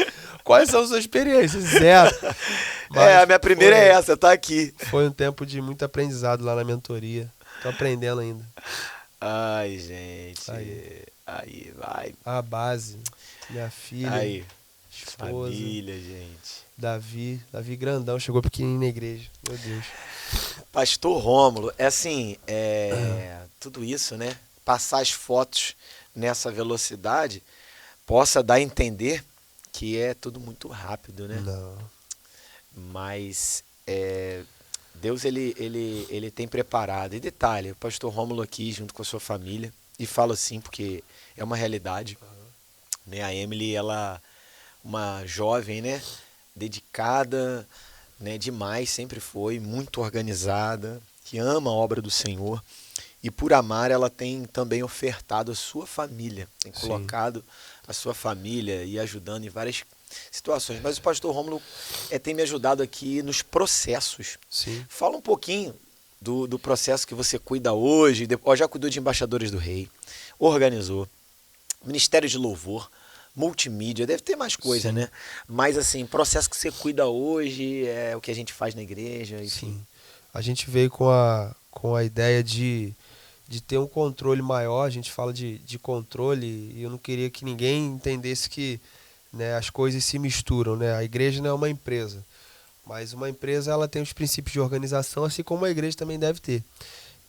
Quais são as suas experiências? Zero. Mas a minha primeira é essa, tá aqui. Foi um tempo de muito aprendizado lá na mentoria. Tô aprendendo ainda. Ai, gente. Aí vai. A base. Minha filha. Aí. Esposa. Família, gente. Davi grandão, chegou pequenininho na igreja. Meu Deus. Pastor Rômulo, tudo isso, né? Passar as fotos nessa velocidade possa dar a entender que é tudo muito rápido, né? Não. Mas Deus, ele tem preparado. E detalhe, o pastor Rômulo aqui, junto com a sua família, e falo assim porque é uma realidade. Né? A Emily, ela uma jovem, né? Dedicada, né? Demais, sempre foi, muito organizada, que ama a obra do Senhor. E por amar, ela tem também ofertado a sua família, tem colocado a sua família e ajudando em várias situações. Mas o pastor Rômulo tem me ajudado aqui nos processos. Sim. Fala um pouquinho do processo que você cuida hoje. Já cuidou de embaixadores do rei, organizou, ministério de louvor, multimídia, deve ter mais coisa, Sim. né? Mas assim, processo que você cuida hoje é o que a gente faz na igreja, enfim. Sim. A gente veio com a ideia de ter um controle maior. A gente fala de controle e eu não queria que ninguém entendesse que, né, as coisas se misturam, né? A igreja não é uma empresa, mas uma empresa ela tem os princípios de organização, assim como a igreja também deve ter,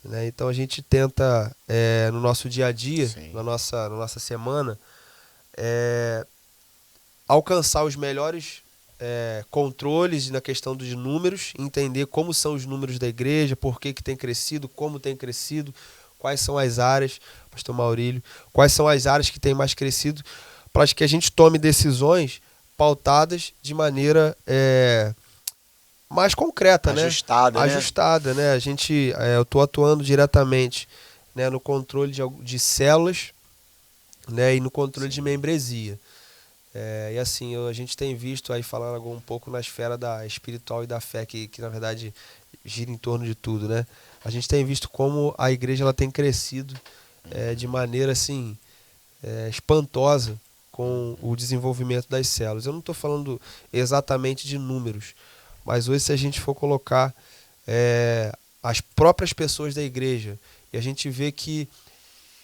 né? Então a gente tenta, no nosso dia a dia, Sim. na nossa semana, alcançar os melhores controles na questão dos números, entender como são os números da igreja, por que tem crescido, como tem crescido, quais são as áreas, pastor Maurílio, quais são as áreas que têm mais crescido, para que a gente tome decisões pautadas de maneira mais concreta, Ajustada, né? né? Ajustada, né? A gente, eu estou atuando diretamente, né, no controle de células, né, e no controle de membresia. E assim, a gente tem visto aí, falando um pouco na esfera da espiritual e da fé, que na verdade gira em torno de tudo, né? A gente tem visto como a igreja ela tem crescido de maneira assim espantosa com o desenvolvimento das células. Eu não estou falando exatamente de números, mas hoje se a gente for colocar as próprias pessoas da igreja, e a gente vê que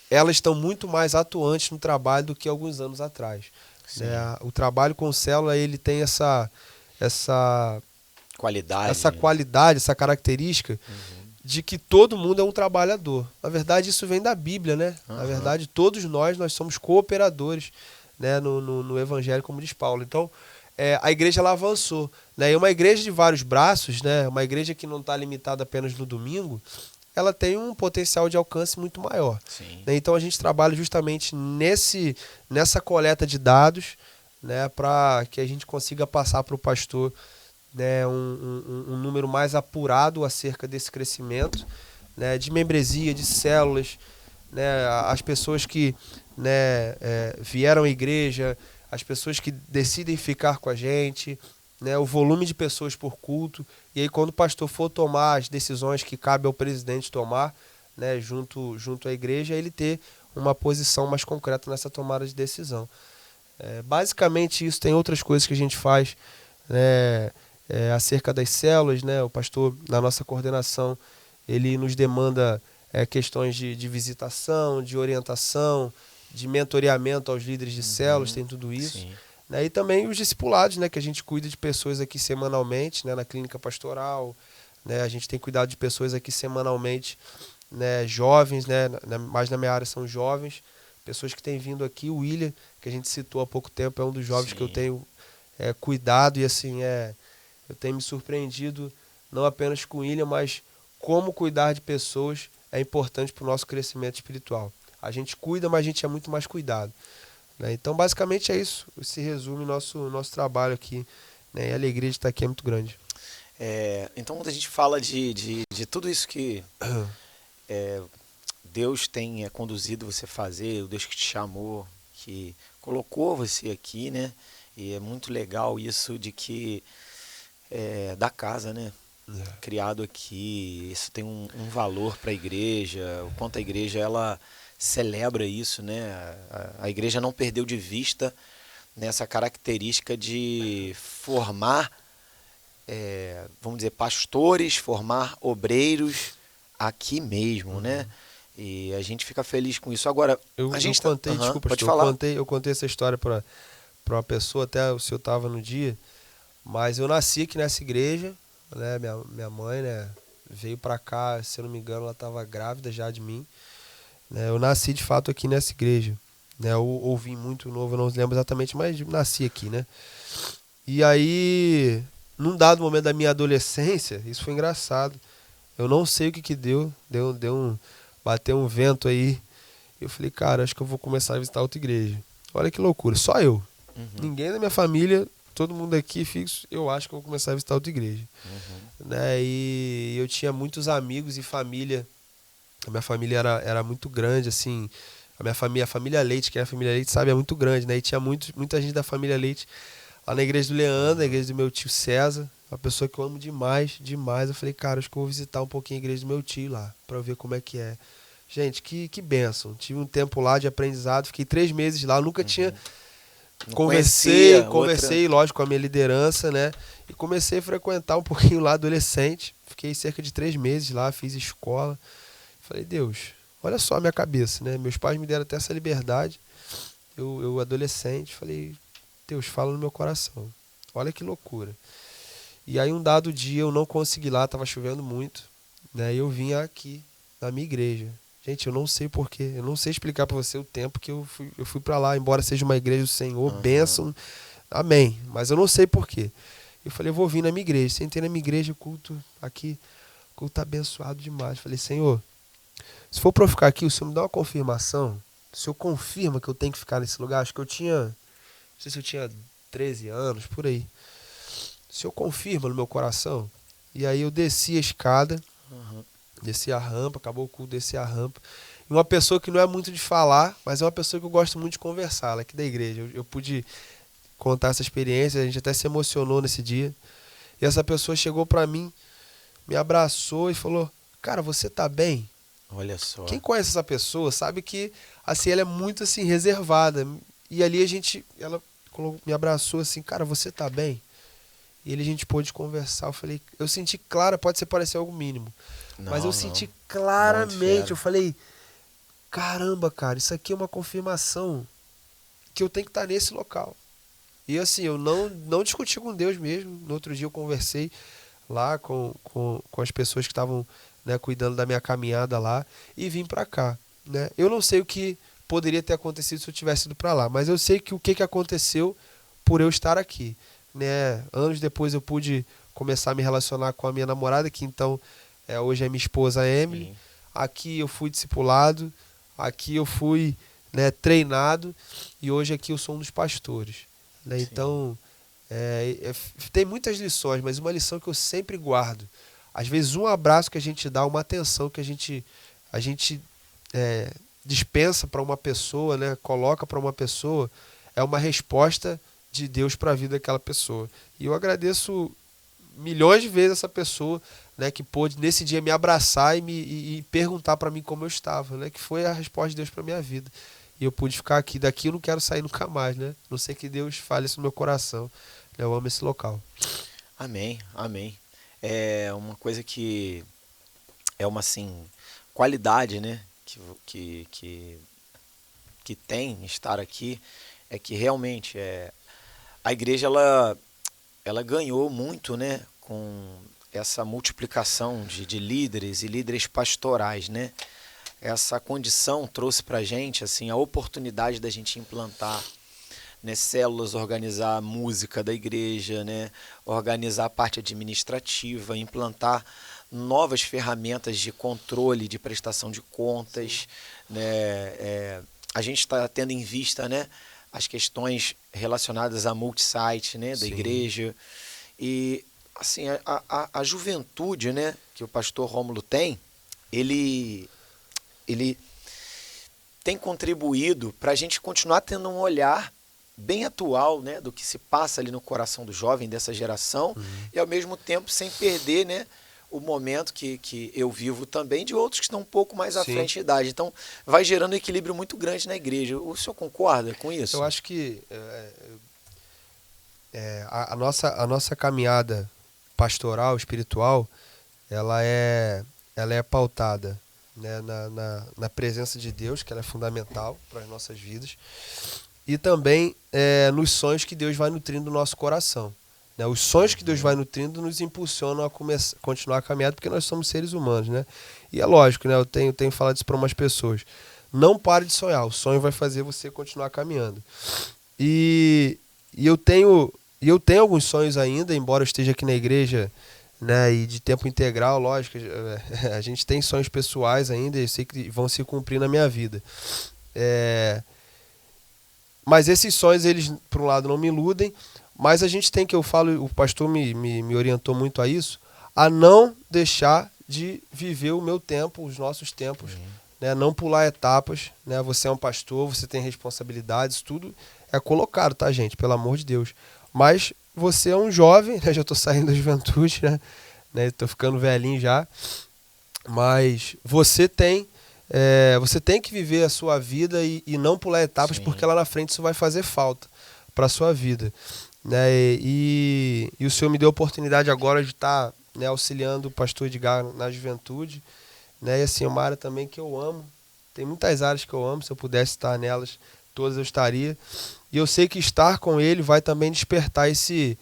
elas estão muito mais atuantes no trabalho do que alguns anos atrás. Né? O trabalho com célula ele tem essa qualidade, essa característica de que todo mundo é um trabalhador. Na verdade, isso vem da Bíblia, né? Na verdade, todos nós somos cooperadores, né? no Evangelho, como diz Paulo. Então, a igreja ela avançou. Né? E uma igreja de vários braços, né? Uma igreja que não está limitada apenas no domingo, ela tem um potencial de alcance muito maior. Né? Então a gente trabalha justamente nessa coleta de dados, né, para que a gente consiga passar para o pastor, né, um número mais apurado acerca desse crescimento, né, de membresia, de células, né, as pessoas que, né, vieram à igreja, as pessoas que decidem ficar com a gente, né, o volume de pessoas por culto. E aí quando o pastor for tomar as decisões que cabe ao presidente tomar, né, junto à igreja, ele ter uma posição mais concreta nessa tomada de decisão. Basicamente isso. Tem outras coisas que a gente faz, né, acerca das células, né, o pastor na nossa coordenação ele nos demanda questões de visitação, de orientação, de mentoreamento aos líderes de células, tem tudo isso. Sim. Né, e também os discipulados, né, que a gente cuida de pessoas aqui semanalmente, né, na clínica pastoral, né, a gente tem cuidado de pessoas aqui semanalmente, né, jovens, né, mais na minha área são jovens, pessoas que têm vindo aqui. O William, que a gente citou há pouco tempo, é um dos jovens que eu tenho cuidado e assim, eu tenho me surpreendido não apenas com o William, mas como cuidar de pessoas é importante para o nosso crescimento espiritual. A gente cuida, mas a gente é muito mais cuidado. Então, basicamente é isso. Se resume nosso trabalho aqui. Né? E a alegria de estar aqui é muito grande. Então, quando a gente fala de tudo isso que Deus tem conduzido você a fazer, o Deus que te chamou, que colocou você aqui, né? E é muito legal isso de que da casa, né? Criado aqui, isso tem um valor para a igreja, o quanto a igreja ela celebra isso, né? A igreja não perdeu de vista nessa característica de formar, vamos dizer, pastores, formar obreiros aqui mesmo, né? E a gente fica feliz com isso. Agora, eu contei, desculpa, pode falar. Eu contei essa história para uma pessoa, até o senhor estava no dia, mas eu nasci aqui nessa igreja, né? Minha mãe, né, veio para cá, se eu não me engano, ela estava grávida já de mim. Eu nasci de fato aqui nessa igreja, né? Eu ouvi muito novo, eu não lembro exatamente, mas nasci aqui, né? E aí, num dado momento da minha adolescência, isso foi engraçado. Eu não sei o que deu bateu um vento aí. Eu falei, cara, acho que eu vou começar a visitar outra igreja. Olha que loucura, só eu. Ninguém da minha família, todo mundo aqui fixo, eu acho que eu vou começar a visitar outra igreja. Né? E eu tinha muitos amigos e família. A minha família era muito grande, assim. A família Leite, quem é a família Leite sabe, é muito grande, né? E tinha muita gente da família Leite lá na igreja do Leandro, na igreja do meu tio César, uma pessoa que eu amo demais, demais. Eu falei, cara, acho que eu vou visitar um pouquinho a igreja do meu tio lá, pra ver como é que é. Gente, que bênção. Tive um tempo lá de aprendizado, fiquei 3 meses lá, eu nunca tinha Conversei, lógico, com a minha liderança, né? E comecei a frequentar um pouquinho lá adolescente. Fiquei cerca de 3 meses lá, fiz escola. Falei, Deus, olha só a minha cabeça, né? Meus pais me deram até essa liberdade. Eu adolescente, falei, Deus, fala no meu coração. Olha que loucura. E aí um dado dia eu não consegui ir lá, estava chovendo muito, né? E eu vim aqui, na minha igreja. Gente, eu não sei porquê, eu não sei explicar para você o tempo que eu fui para lá, embora seja uma igreja do Senhor, bênção, amém. Mas eu não sei porquê. Eu falei, eu vou vir na minha igreja. Sentei na minha igreja, culto aqui, culto abençoado demais. Falei, Senhor, se for para eu ficar aqui, o Senhor me dá uma confirmação. O Senhor confirma que eu tenho que ficar nesse lugar. Acho que eu tinha, não sei se eu tinha 13 anos, por aí. O Senhor confirma no meu coração. E aí eu desci a escada, desci a rampa, acabou o culto, desci a rampa. E uma pessoa que não é muito de falar, mas é uma pessoa que eu gosto muito de conversar, ela aqui da igreja. Eu pude contar essa experiência, a gente até se emocionou nesse dia. E essa pessoa chegou pra mim, me abraçou e falou, cara, você tá bem? Olha só. Quem conhece essa pessoa sabe que assim, ela é muito assim, reservada. E ali ela me abraçou assim, cara, você tá bem? E ele a gente pôde conversar. Eu falei, eu senti clara, pode parecer algo mínimo. Mas eu senti claramente, eu falei, caramba, cara, isso aqui é uma confirmação que eu tenho que estar nesse local. E assim, eu não discuti com Deus mesmo. No outro dia eu conversei lá com as pessoas que estavam, né, cuidando da minha caminhada lá e vim pra cá, né? Eu não sei o que poderia ter acontecido se eu tivesse ido pra lá, mas eu sei que o que aconteceu por eu estar aqui, né? Anos depois eu pude começar a me relacionar com a minha namorada, que então hoje é minha esposa Emily. Sim. Aqui eu fui discipulado, aqui eu fui, né, treinado e hoje aqui eu sou um dos pastores, né? Então tem muitas lições, mas uma lição que eu sempre guardo, às vezes um abraço que a gente dá, uma atenção que a gente dispensa para uma pessoa, né, coloca para uma pessoa, é uma resposta de Deus para a vida daquela pessoa. E eu agradeço milhões de vezes essa pessoa, né, que pôde nesse dia me abraçar e perguntar para mim como eu estava, né, que foi a resposta de Deus para minha vida. E eu pude ficar aqui. Daqui eu não quero sair nunca mais, né? Não sei que Deus fale isso no meu coração. Eu amo esse local. Amém, amém. É uma coisa que é uma, assim, qualidade, né, que tem estar aqui, é que realmente a igreja ela ganhou muito, né, com essa multiplicação de líderes e líderes pastorais, né? Essa condição trouxe para a gente, assim, a oportunidade da gente implantar, né, células, organizar a música da igreja, né, organizar a parte administrativa, implantar novas ferramentas de controle, de prestação de contas, né, a gente está tendo em vista, né, as questões relacionadas a multisite, né, da igreja. E assim, a juventude, né, que o pastor Rômulo tem, ele tem contribuído para a gente continuar tendo um olhar bem atual, né, do que se passa ali no coração do jovem dessa geração, e ao mesmo tempo sem perder, né, o momento que eu vivo também de outros que estão um pouco mais à frente de idade. Então vai gerando um equilíbrio muito grande na igreja. O senhor concorda com isso? Eu acho que a nossa caminhada pastoral, espiritual, ela é pautada, né, na presença de Deus, que ela é fundamental para as nossas vidas, e também nos sonhos que Deus vai nutrindo no nosso coração, né? Os sonhos que Deus vai nutrindo nos impulsionam a continuar a caminhada, porque nós somos seres humanos, né? E é lógico, né? Eu tenho falado isso para umas pessoas. Não pare de sonhar, o sonho vai fazer você continuar caminhando. E eu tenho alguns sonhos ainda, embora eu esteja aqui na igreja, né, e de tempo integral, lógico, a gente tem sonhos pessoais ainda, e eu sei que vão se cumprir na minha vida. Mas esses sonhos, eles, por um lado, não me iludem, mas a gente tem, que eu falo, o pastor me orientou muito a isso, a não deixar de viver o meu tempo, os nossos tempos, né, não pular etapas, né? Você é um pastor, você tem responsabilidades, tudo é colocado, tá, gente? Pelo amor de Deus. Mas você é um jovem, né? Já estou saindo da juventude, né? Estou ficando velhinho já. Mas você tem que viver a sua vida e não pular etapas, porque lá na frente isso vai fazer falta. para a sua vida. Né? E o Senhor me deu a oportunidade agora de estar, né, auxiliando o pastor Edgar na juventude. Né? E assim, é uma área também que eu amo. Tem muitas áreas que eu amo, se eu pudesse estar nelas, todas eu estaria. E eu sei que estar com ele vai também despertar esse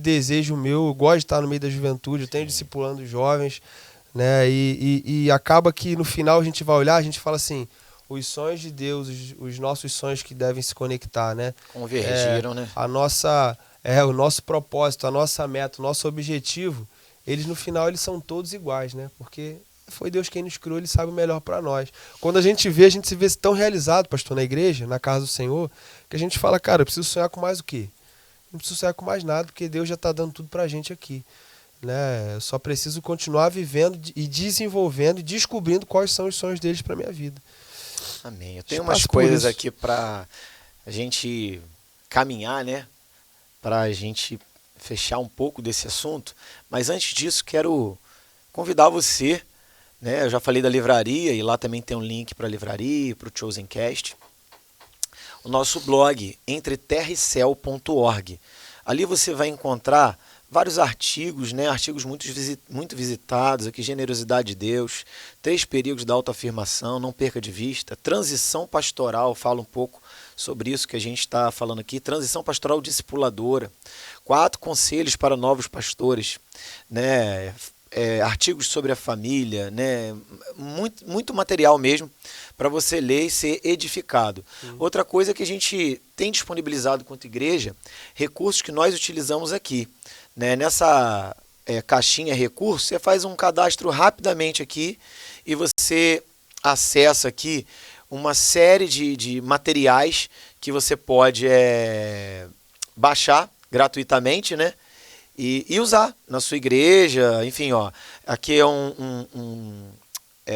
desejo meu. Eu gosto de estar no meio da juventude, eu tenho discipulando jovens, né? E acaba que no final a gente vai olhar, a gente fala assim, os sonhos de Deus, os nossos sonhos que devem se conectar, né? Convergiram, né? O nosso propósito, a nossa meta, o nosso objetivo, eles no final eles são todos iguais, né? Porque foi Deus quem nos criou, Ele sabe o melhor para nós. Quando a gente se vê tão realizado, pastor, na igreja, na casa do Senhor, que a gente fala, cara, eu preciso sonhar com mais o quê? Não preciso sonhar com mais nada, porque Deus já está dando tudo para a gente aqui. Né? Eu só preciso continuar vivendo e desenvolvendo e descobrindo quais são os sonhos deles para minha vida. Amém. Eu tenho umas coisas aqui para a gente caminhar, né? Para a gente fechar um pouco desse assunto. Mas antes disso, quero convidar você, né? Eu já falei da livraria e lá também tem um link para a livraria, para o Chosencast. O nosso blog, entreterraecel.org. Ali você vai encontrar vários artigos, né? Artigos muito visitados, aqui Generosidade de Deus, 3 perigos da autoafirmação, não perca de vista, transição pastoral, fala um pouco sobre isso que a gente está falando aqui, transição pastoral discipuladora, 4 conselhos para novos pastores, né? Artigos sobre a família, né? Muito material mesmo para você ler e ser edificado. Outra coisa que a gente tem disponibilizado quanto igreja, recursos que nós utilizamos aqui. Né? Nessa caixinha recursos, você faz um cadastro rapidamente aqui e você acessa aqui uma série de materiais que você pode baixar gratuitamente, né? E usar na sua igreja, enfim, ó, aqui é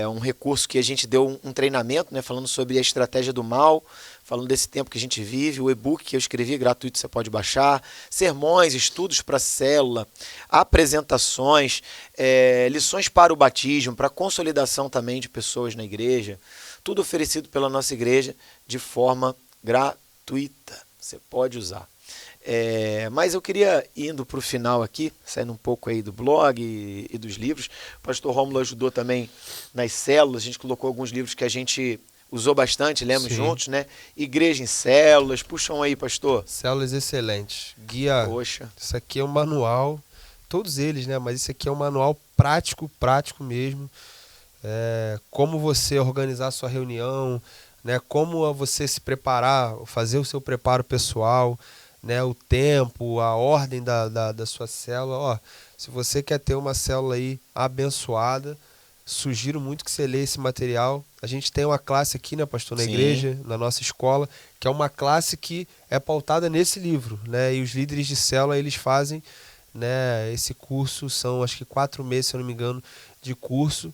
um recurso que a gente deu um treinamento, né, falando sobre a estratégia do mal, falando desse tempo que a gente vive, o e-book que eu escrevi gratuito você pode baixar, sermões, estudos para célula, apresentações, lições para o batismo, para consolidação também de pessoas na igreja, tudo oferecido pela nossa igreja de forma gratuita, você pode usar. Mas eu queria, indo para o final aqui, saindo um pouco aí do blog e dos livros, o pastor Rômulo ajudou também nas células, a gente colocou alguns livros que a gente usou bastante, lemos juntos, né? Igreja em Células, puxam aí, pastor. Células excelentes, guia, Poxa. Isso aqui é um manual, todos eles, né? Mas isso aqui é um manual prático mesmo, como você organizar a sua reunião, né? Como você se preparar, fazer o seu preparo pessoal, né, o tempo, a ordem da sua célula. Ó, se você quer ter uma célula aí abençoada, sugiro muito que você leia esse material. A gente tem uma classe aqui, né, pastor, na igreja, na nossa escola, que é uma classe que é pautada nesse livro, né, e os líderes de célula, eles fazem, né, esse curso, são acho que 4 meses, se eu não me engano, de curso,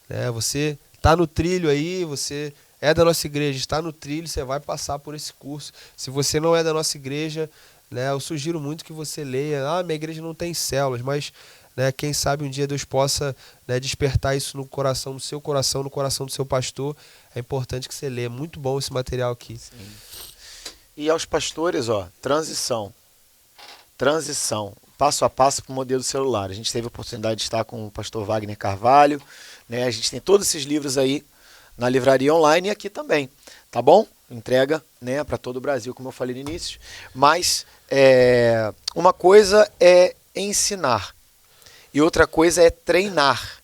né, você tá no trilho aí, você é da nossa igreja, está no trilho, você vai passar por esse curso. Se você não é da nossa igreja, né, eu sugiro muito que você leia. Minha igreja não tem células, mas, né, quem sabe um dia Deus possa, né, despertar isso no coração, no seu coração, no coração do seu pastor. É importante que você leia. Muito bom esse material aqui. Sim. E aos pastores, ó, transição, passo a passo para o modelo celular. A gente teve a oportunidade de estar com o pastor Wagner Carvalho, né, a gente tem todos esses livros aí na livraria online e aqui também, tá bom? Entrega, né, para todo o Brasil, como eu falei no início. Mas uma coisa é ensinar e outra coisa é treinar.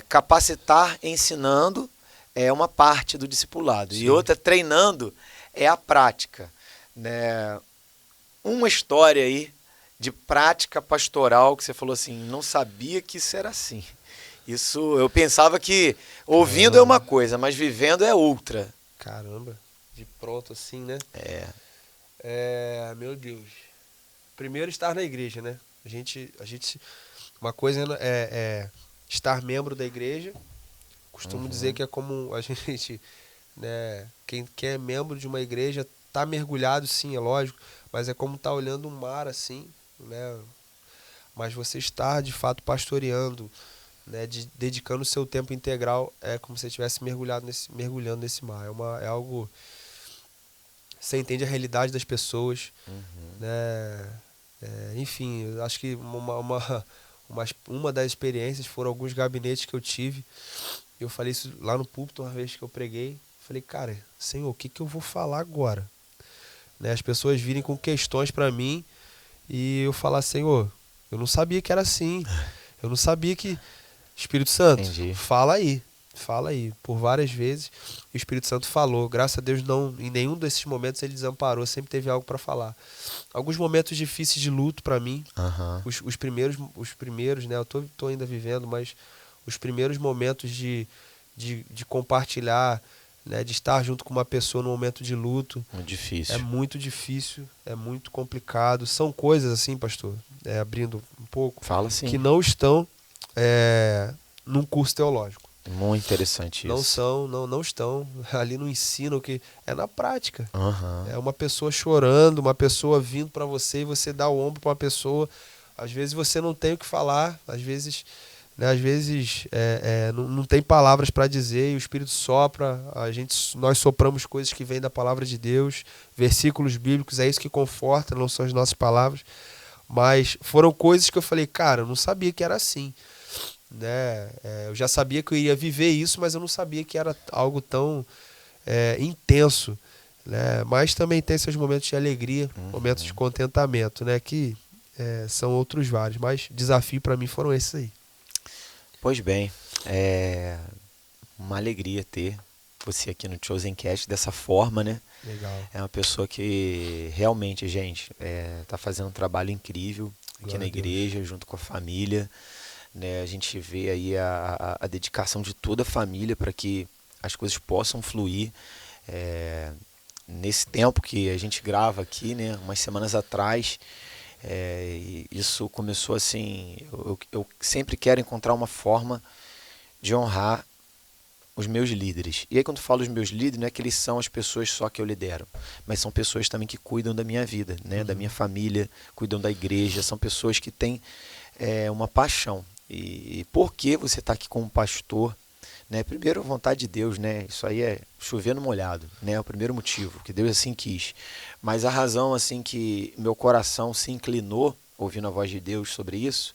Capacitar ensinando é uma parte do discipulado. Sim. E outra, treinando, é a prática. Né? Uma história aí de prática pastoral que você falou assim, não sabia que isso era assim. Isso, eu pensava que ouvindo é uma coisa, mas vivendo é outra. Caramba, de pronto assim, né? Meu Deus. Primeiro, estar na igreja, né? A gente uma coisa é estar membro da igreja. Costumo dizer que é como a gente, né? Quem é membro de uma igreja tá mergulhado, sim, é lógico, mas é como tá olhando um mar assim, né? Mas você estar de fato pastoreando, né, dedicando o seu tempo integral, é como se você estivesse mergulhando nesse mar. É algo você entende a realidade das pessoas, né? Enfim, eu acho que uma das experiências foram alguns gabinetes que eu tive. Eu falei isso lá no púlpito uma vez que eu preguei. Falei, cara, Senhor, o que eu vou falar agora? Né? As pessoas virem com questões para mim e eu falar, Senhor, eu não sabia que era assim. Eu não sabia que... Espírito Santo, Entendi. fala aí. Fala aí. Por várias vezes, o Espírito Santo falou. Graças a Deus, não, em nenhum desses momentos ele desamparou. Sempre teve algo para falar. Alguns momentos difíceis de luto para mim. Os primeiros, né? Eu tô ainda vivendo, mas os primeiros momentos de compartilhar, né? De estar junto com uma pessoa no momento de luto. Muito difícil. É muito difícil, é muito complicado. São coisas assim, pastor, abrindo um pouco, Fala sim. que não estão num curso teológico. Muito interessante isso. Não estão. Ali no ensino, que é na prática. Uhum. É uma pessoa chorando, uma pessoa vindo para você e você dá o ombro para uma pessoa. Às vezes você não tem o que falar, às vezes, né, não tem palavras para dizer e o Espírito sopra. Nós sopramos coisas que vêm da palavra de Deus, versículos bíblicos, é isso que conforta, não são as nossas palavras. Mas foram coisas que eu falei, cara, eu não sabia que era assim. Né? Eu já sabia que eu ia viver isso, mas eu não sabia que era algo tão intenso, né? Mas também tem seus momentos de alegria, momentos de contentamento, né? Que são outros vários, mas desafio para mim foram esses aí. Pois bem, é uma alegria ter você aqui no Chosencast dessa forma, né? Legal. É uma pessoa que realmente, gente, tá fazendo um trabalho incrível aqui Glória na a Deus. igreja, junto com a família. Né, a gente vê aí a dedicação de toda a família para que as coisas possam fluir. Nesse tempo que a gente grava aqui, né, umas semanas atrás, e isso começou assim, eu sempre quero encontrar uma forma de honrar os meus líderes. E aí quando eu falo os meus líderes, não é que eles são as pessoas só que eu lidero, mas são pessoas também que cuidam da minha vida, né, da minha família, cuidam da igreja, são pessoas que têm uma paixão. E por que você está aqui como pastor? Né? Primeiro, a vontade de Deus, né? Isso aí é chover no molhado, né? É o primeiro motivo, que Deus assim quis. Mas a razão assim que meu coração se inclinou, ouvindo a voz de Deus sobre isso,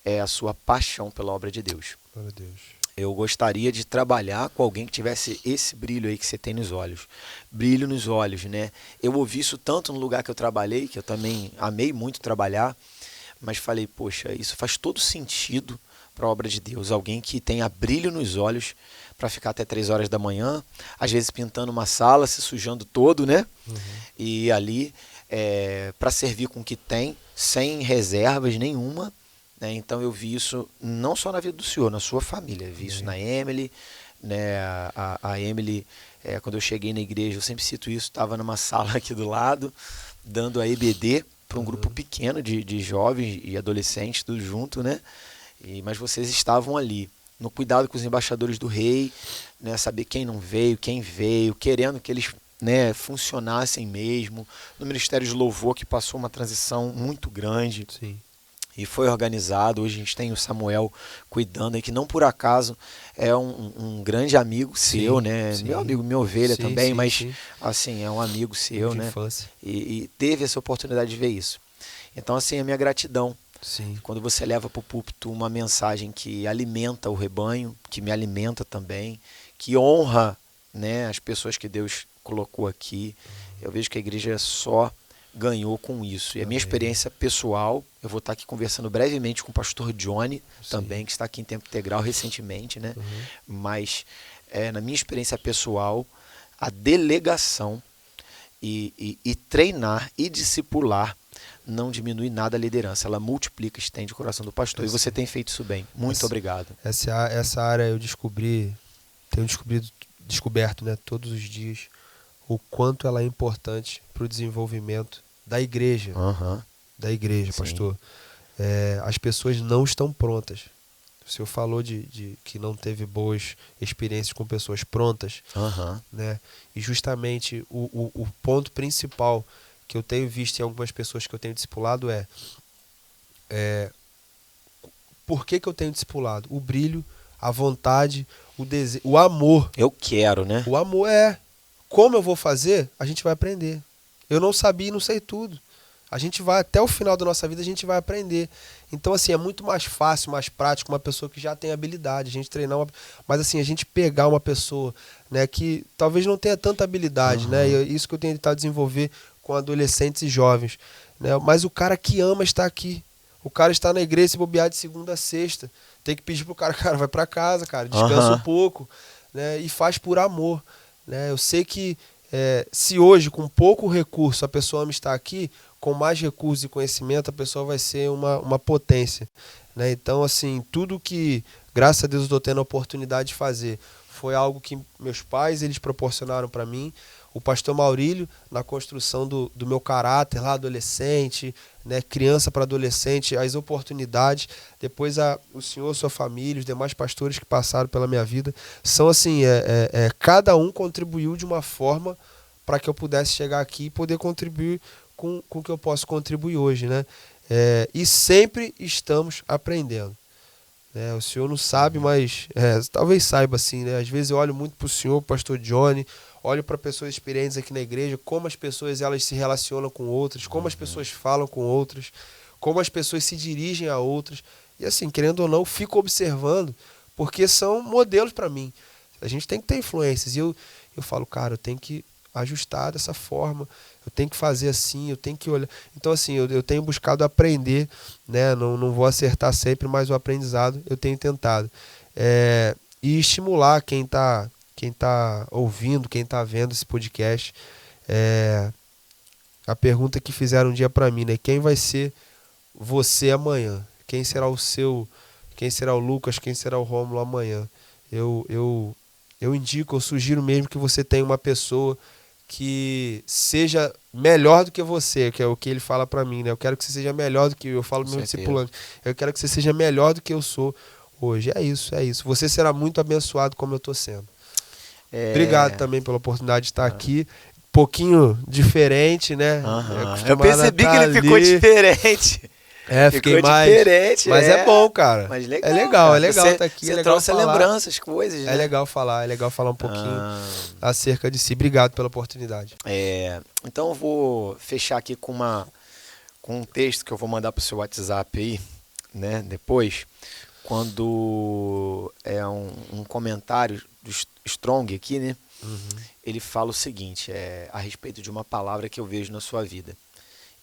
é a sua paixão pela obra de Deus. Glória a Deus. Eu gostaria de trabalhar com alguém que tivesse esse brilho aí que você tem nos olhos. Brilho nos olhos, né? Eu ouvi isso tanto no lugar que eu trabalhei, que eu também amei muito trabalhar, mas falei, poxa, isso faz todo sentido para a obra de Deus. Alguém que tenha brilho nos olhos para ficar até 3 horas da manhã, às vezes pintando uma sala, se sujando todo, né? E ali para servir com o que tem, sem reservas nenhuma. Né? Então eu vi isso não só na vida do senhor, na sua família. Eu vi isso na Emily. Né? A Emily, quando eu cheguei na igreja, eu sempre cito isso, estava numa sala aqui do lado, dando a EBD para um grupo pequeno de jovens e adolescentes, tudo junto, né? Mas vocês estavam ali, no cuidado com os embaixadores do rei, né? Saber quem não veio, quem veio, querendo que eles, né, funcionassem mesmo. No Ministério de Louvor, que passou uma transição muito grande. Sim. E foi organizado. Hoje a gente tem o Samuel cuidando aí, que não por acaso é um grande amigo seu, né? Sim. Meu amigo, minha ovelha Sim, também, sim, mas sim. assim, é um amigo seu, De né? infância. E teve essa oportunidade de ver isso. Então, assim, a minha gratidão. Sim. Quando você leva para o púlpito uma mensagem que alimenta o rebanho, que me alimenta também, que honra, né, as pessoas que Deus colocou aqui, eu vejo que a igreja só ganhou com isso. E a minha experiência pessoal, eu vou estar aqui conversando brevemente com o pastor Johnny, também, que está aqui em tempo integral recentemente, né? Mas na minha experiência pessoal, a delegação e treinar e discipular não diminui nada a liderança, ela multiplica, estende o coração do pastor. E você tem feito isso bem. Muito obrigado. Essa área eu tenho descoberto, né, todos os dias o quanto ela é importante para o desenvolvimento da igreja. Da igreja, Sim. pastor. As pessoas não estão prontas. O senhor falou de que não teve boas experiências com pessoas prontas. Né? E justamente o ponto principal que eu tenho visto em algumas pessoas que eu tenho discipulado por que eu tenho discipulado? O brilho, a vontade, o desejo, o amor. Eu quero, né? O amor como eu vou fazer, a gente vai aprender. Eu não sabia e não sei tudo. A gente vai, até o final da nossa vida, a gente vai aprender. Então, assim, é muito mais fácil, mais prático, uma pessoa que já tem habilidade, a gente treinar mas, assim, a gente pegar uma pessoa, né, que talvez não tenha tanta habilidade, né? E isso que eu tenho tentado desenvolver com adolescentes e jovens, né? Mas o cara que ama está aqui. O cara está na igreja, se bobear de segunda a sexta. Tem que pedir pro cara, vai para casa, cara, descansa um pouco, né? E faz por amor, né? Eu sei que se hoje, com pouco recurso, a pessoa ama estar aqui, com mais recursos e conhecimento, a pessoa vai ser uma potência, né? Então, assim, tudo que, graças a Deus, eu estou tendo a oportunidade de fazer foi algo que meus pais eles proporcionaram para mim. O pastor Maurílio, na construção do meu caráter lá, adolescente, né, criança para adolescente, as oportunidades. Depois o senhor, sua família, os demais pastores que passaram pela minha vida. São assim, cada um contribuiu de uma forma para que eu pudesse chegar aqui e poder contribuir com o que eu posso contribuir hoje, né? E sempre estamos aprendendo. O senhor não sabe, mas talvez saiba assim, né? Às vezes eu olho muito para o senhor, pastor Johnny, olho para pessoas experientes aqui na igreja, como as pessoas elas se relacionam com outras, como as pessoas falam com outras, como as pessoas se dirigem a outras. E assim, querendo ou não, fico observando, porque são modelos para mim. A gente tem que ter influências. E eu falo, cara, eu tenho que ajustar dessa forma, eu tenho que fazer assim, eu tenho que olhar. Então, assim, eu tenho buscado aprender, né? Não vou acertar sempre, mas o aprendizado eu tenho tentado. E estimular quem tá ouvindo, quem tá vendo esse podcast. A pergunta que fizeram um dia para mim, né? Quem vai ser você amanhã? Quem será o Lucas? Quem será o Rômulo amanhã? Eu indico, eu sugiro mesmo que você tenha uma pessoa que seja melhor do que você, que é o que ele fala para mim, né? Eu quero que você seja melhor do que eu falo meu discipulante. Eu quero que você seja melhor do que eu sou hoje. É isso. Você será muito abençoado como eu estou sendo. Obrigado também pela oportunidade de estar aqui. Um pouquinho diferente, né? Eu percebi que ele ficou diferente. Fiquei mais diferente. Mas é bom, cara. Mas legal, é legal estar aqui. Você é legal trouxe lembranças, coisas, né? É legal falar um pouquinho acerca de si. Obrigado pela oportunidade. Então eu vou fechar aqui com um texto que eu vou mandar pro seu WhatsApp aí, né? Depois, quando é um comentário do Strong aqui, né? Ele fala o seguinte, a respeito de uma palavra que eu vejo na sua vida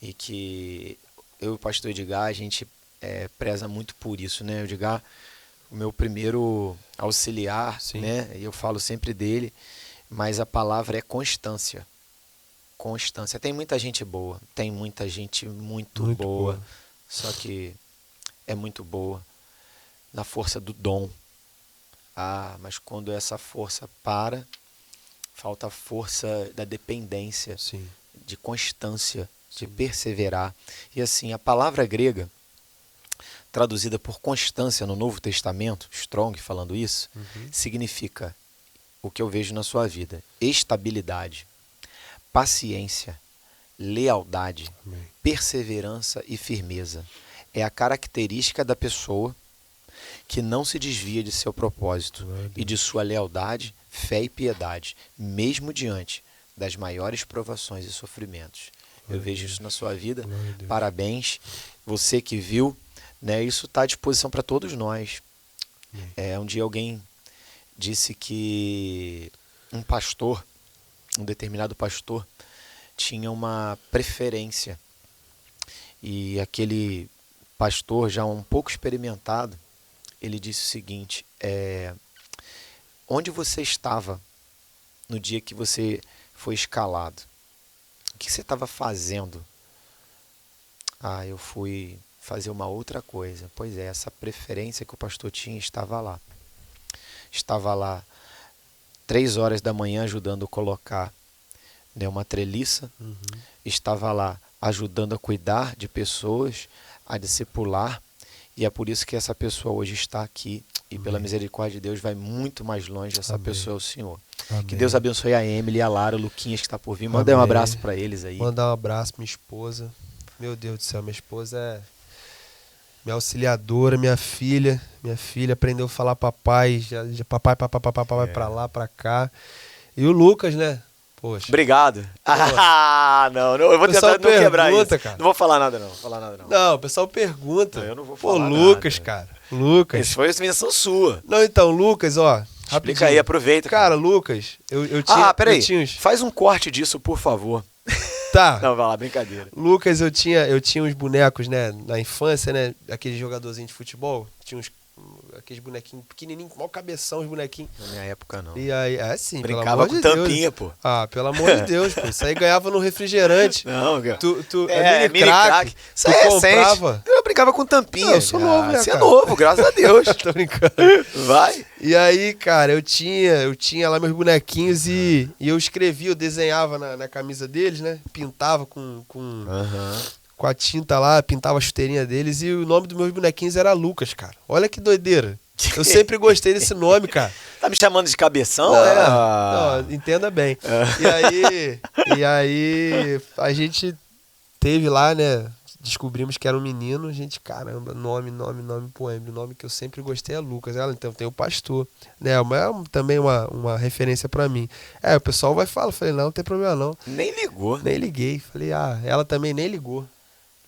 e que eu e o pastor Edgar, a gente preza muito por isso, né? O Edgar, o meu primeiro auxiliar, né? E eu falo sempre dele, mas a palavra é constância. Constância. Tem muita gente boa, tem muita gente muito boa, só que é muito boa na força do dom. Mas quando essa força falta a força da dependência, de constância, de perseverar. E assim, a palavra grega, traduzida por constância no Novo Testamento, Strong falando isso, significa o que eu vejo na sua vida: estabilidade, paciência, lealdade, perseverança e firmeza. É a característica da pessoa que não se desvia de seu propósito e de sua lealdade, fé e piedade, mesmo diante das maiores provações e sofrimentos. Eu vejo isso na sua vida. Parabéns. Você que viu, né? Isso está à disposição para todos nós. Um dia alguém disse que um determinado pastor, tinha uma preferência. E aquele pastor, já um pouco experimentado, ele disse o seguinte: onde você estava no dia que você foi escalado? O que você estava fazendo? Eu fui fazer uma outra coisa. Pois é, essa preferência que o pastor tinha estava lá. Estava lá 3 horas da manhã ajudando a colocar, né, uma treliça. Estava lá ajudando a cuidar de pessoas, a discipular. E é por isso que essa pessoa hoje está aqui. E pela misericórdia de Deus vai muito mais longe. Essa pessoa é o Senhor. Que Deus abençoe a Emily, a Lara, o Luquinhas que está por vir. Manda um abraço para eles aí. Mandar um abraço pra minha esposa. Meu Deus do céu, minha esposa é minha auxiliadora, minha filha. Minha filha aprendeu a falar papai, já papai, papai pra lá, pra cá. E o Lucas, né? Poxa. Obrigado. Ah, não, eu vou tentar não quebrar isso. Cara. Não vou falar nada, não. Vou falar nada, não. Não, o pessoal pergunta. Não, eu não vou falar Lucas, nada. cara. Lucas. Isso foi a invenção sua. Não, então, Lucas, ó. Explica rapidinho. aí, aproveita. Cara, Lucas, eu tinha... peraí. Tinha Faz um corte disso, por favor. Tá. Não, vai lá, brincadeira. Lucas, eu tinha uns bonecos, né, na infância, né, aquele jogadorzinho de futebol, tinha aqueles bonequinhos pequenininhos, mal cabeção, os bonequinhos. Na minha época, não. E aí, sim, brincava com tampinha, pô. Ah, pelo amor de Deus, pô. Isso aí ganhava no refrigerante. Não, cara. Mini crack. Isso aí é comprava. Eu brincava com tampinha. Não, eu sou novo, né, Você cara? é novo, graças a Deus. Tô brincando. Vai. E aí, cara, eu tinha lá meus bonequinhos e eu escrevia, eu desenhava na camisa deles, né? Pintava com a tinta lá, pintava a chuteirinha deles e o nome dos meus bonequinhos era Lucas, cara. Olha que doideira. Eu sempre gostei desse nome, cara. Tá me chamando de cabeção? Não, entenda bem. E aí a gente teve lá, né? Descobrimos que era um menino, gente, caramba, nome, poema. O nome que eu sempre gostei é Lucas. Então tem o pastor, né? Também uma referência pra mim. O pessoal vai falar, falei, não tem problema não. Nem ligou. Nem liguei. Falei, ela também nem ligou.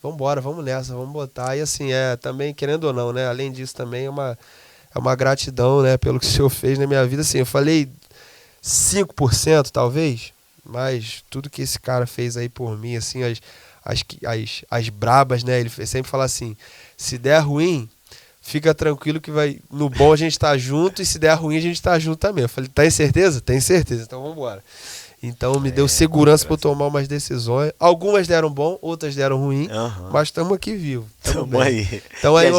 Vambora, vamos nessa, vamos botar. E assim, também, querendo ou não, né? Além disso também é uma gratidão, né? Pelo que o senhor fez na minha vida. Assim, eu falei 5% talvez, mas tudo que esse cara fez aí por mim, assim, as brabas, né? Ele sempre fala assim, se der ruim, fica tranquilo que vai... No bom a gente tá junto e se der ruim a gente tá junto também. Eu falei, tá em certeza? Tem certeza, então vambora. Então me deu segurança para tomar umas decisões. Algumas deram bom, outras deram ruim, mas estamos aqui vivos. Estamos aí. Então aí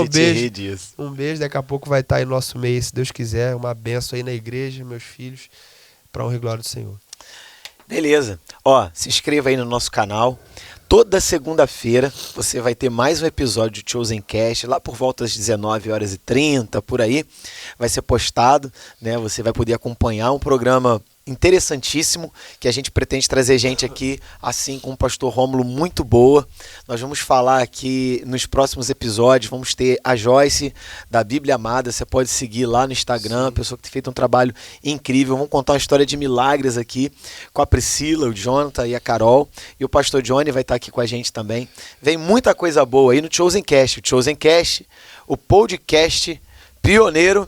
um beijo, daqui a pouco vai estar aí nosso meio, se Deus quiser, uma benção aí na igreja, meus filhos, para honra e glória do Senhor. Beleza. Se inscreva aí no nosso canal. Toda segunda-feira você vai ter mais um episódio de Chosen Cast, lá por volta das 19h30, por aí. Vai ser postado, né? Você vai poder acompanhar um programa interessantíssimo, que a gente pretende trazer gente aqui, assim como o pastor Rômulo, muito boa. Nós vamos falar aqui nos próximos episódios, vamos ter a Joyce, da Bíblia Amada, você pode seguir lá no Instagram, pessoa que tem feito um trabalho incrível. Vamos contar uma história de milagres aqui com a Priscila, o Jonathan e a Carol, e o pastor Johnny vai estar aqui com a gente também. Vem muita coisa boa aí no Chosen Cast. O Chosen Cast, o podcast pioneiro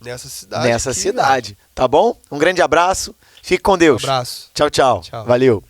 nessa cidade, tá bom? Um grande abraço, fique com Deus. Um abraço. Tchau. Valeu.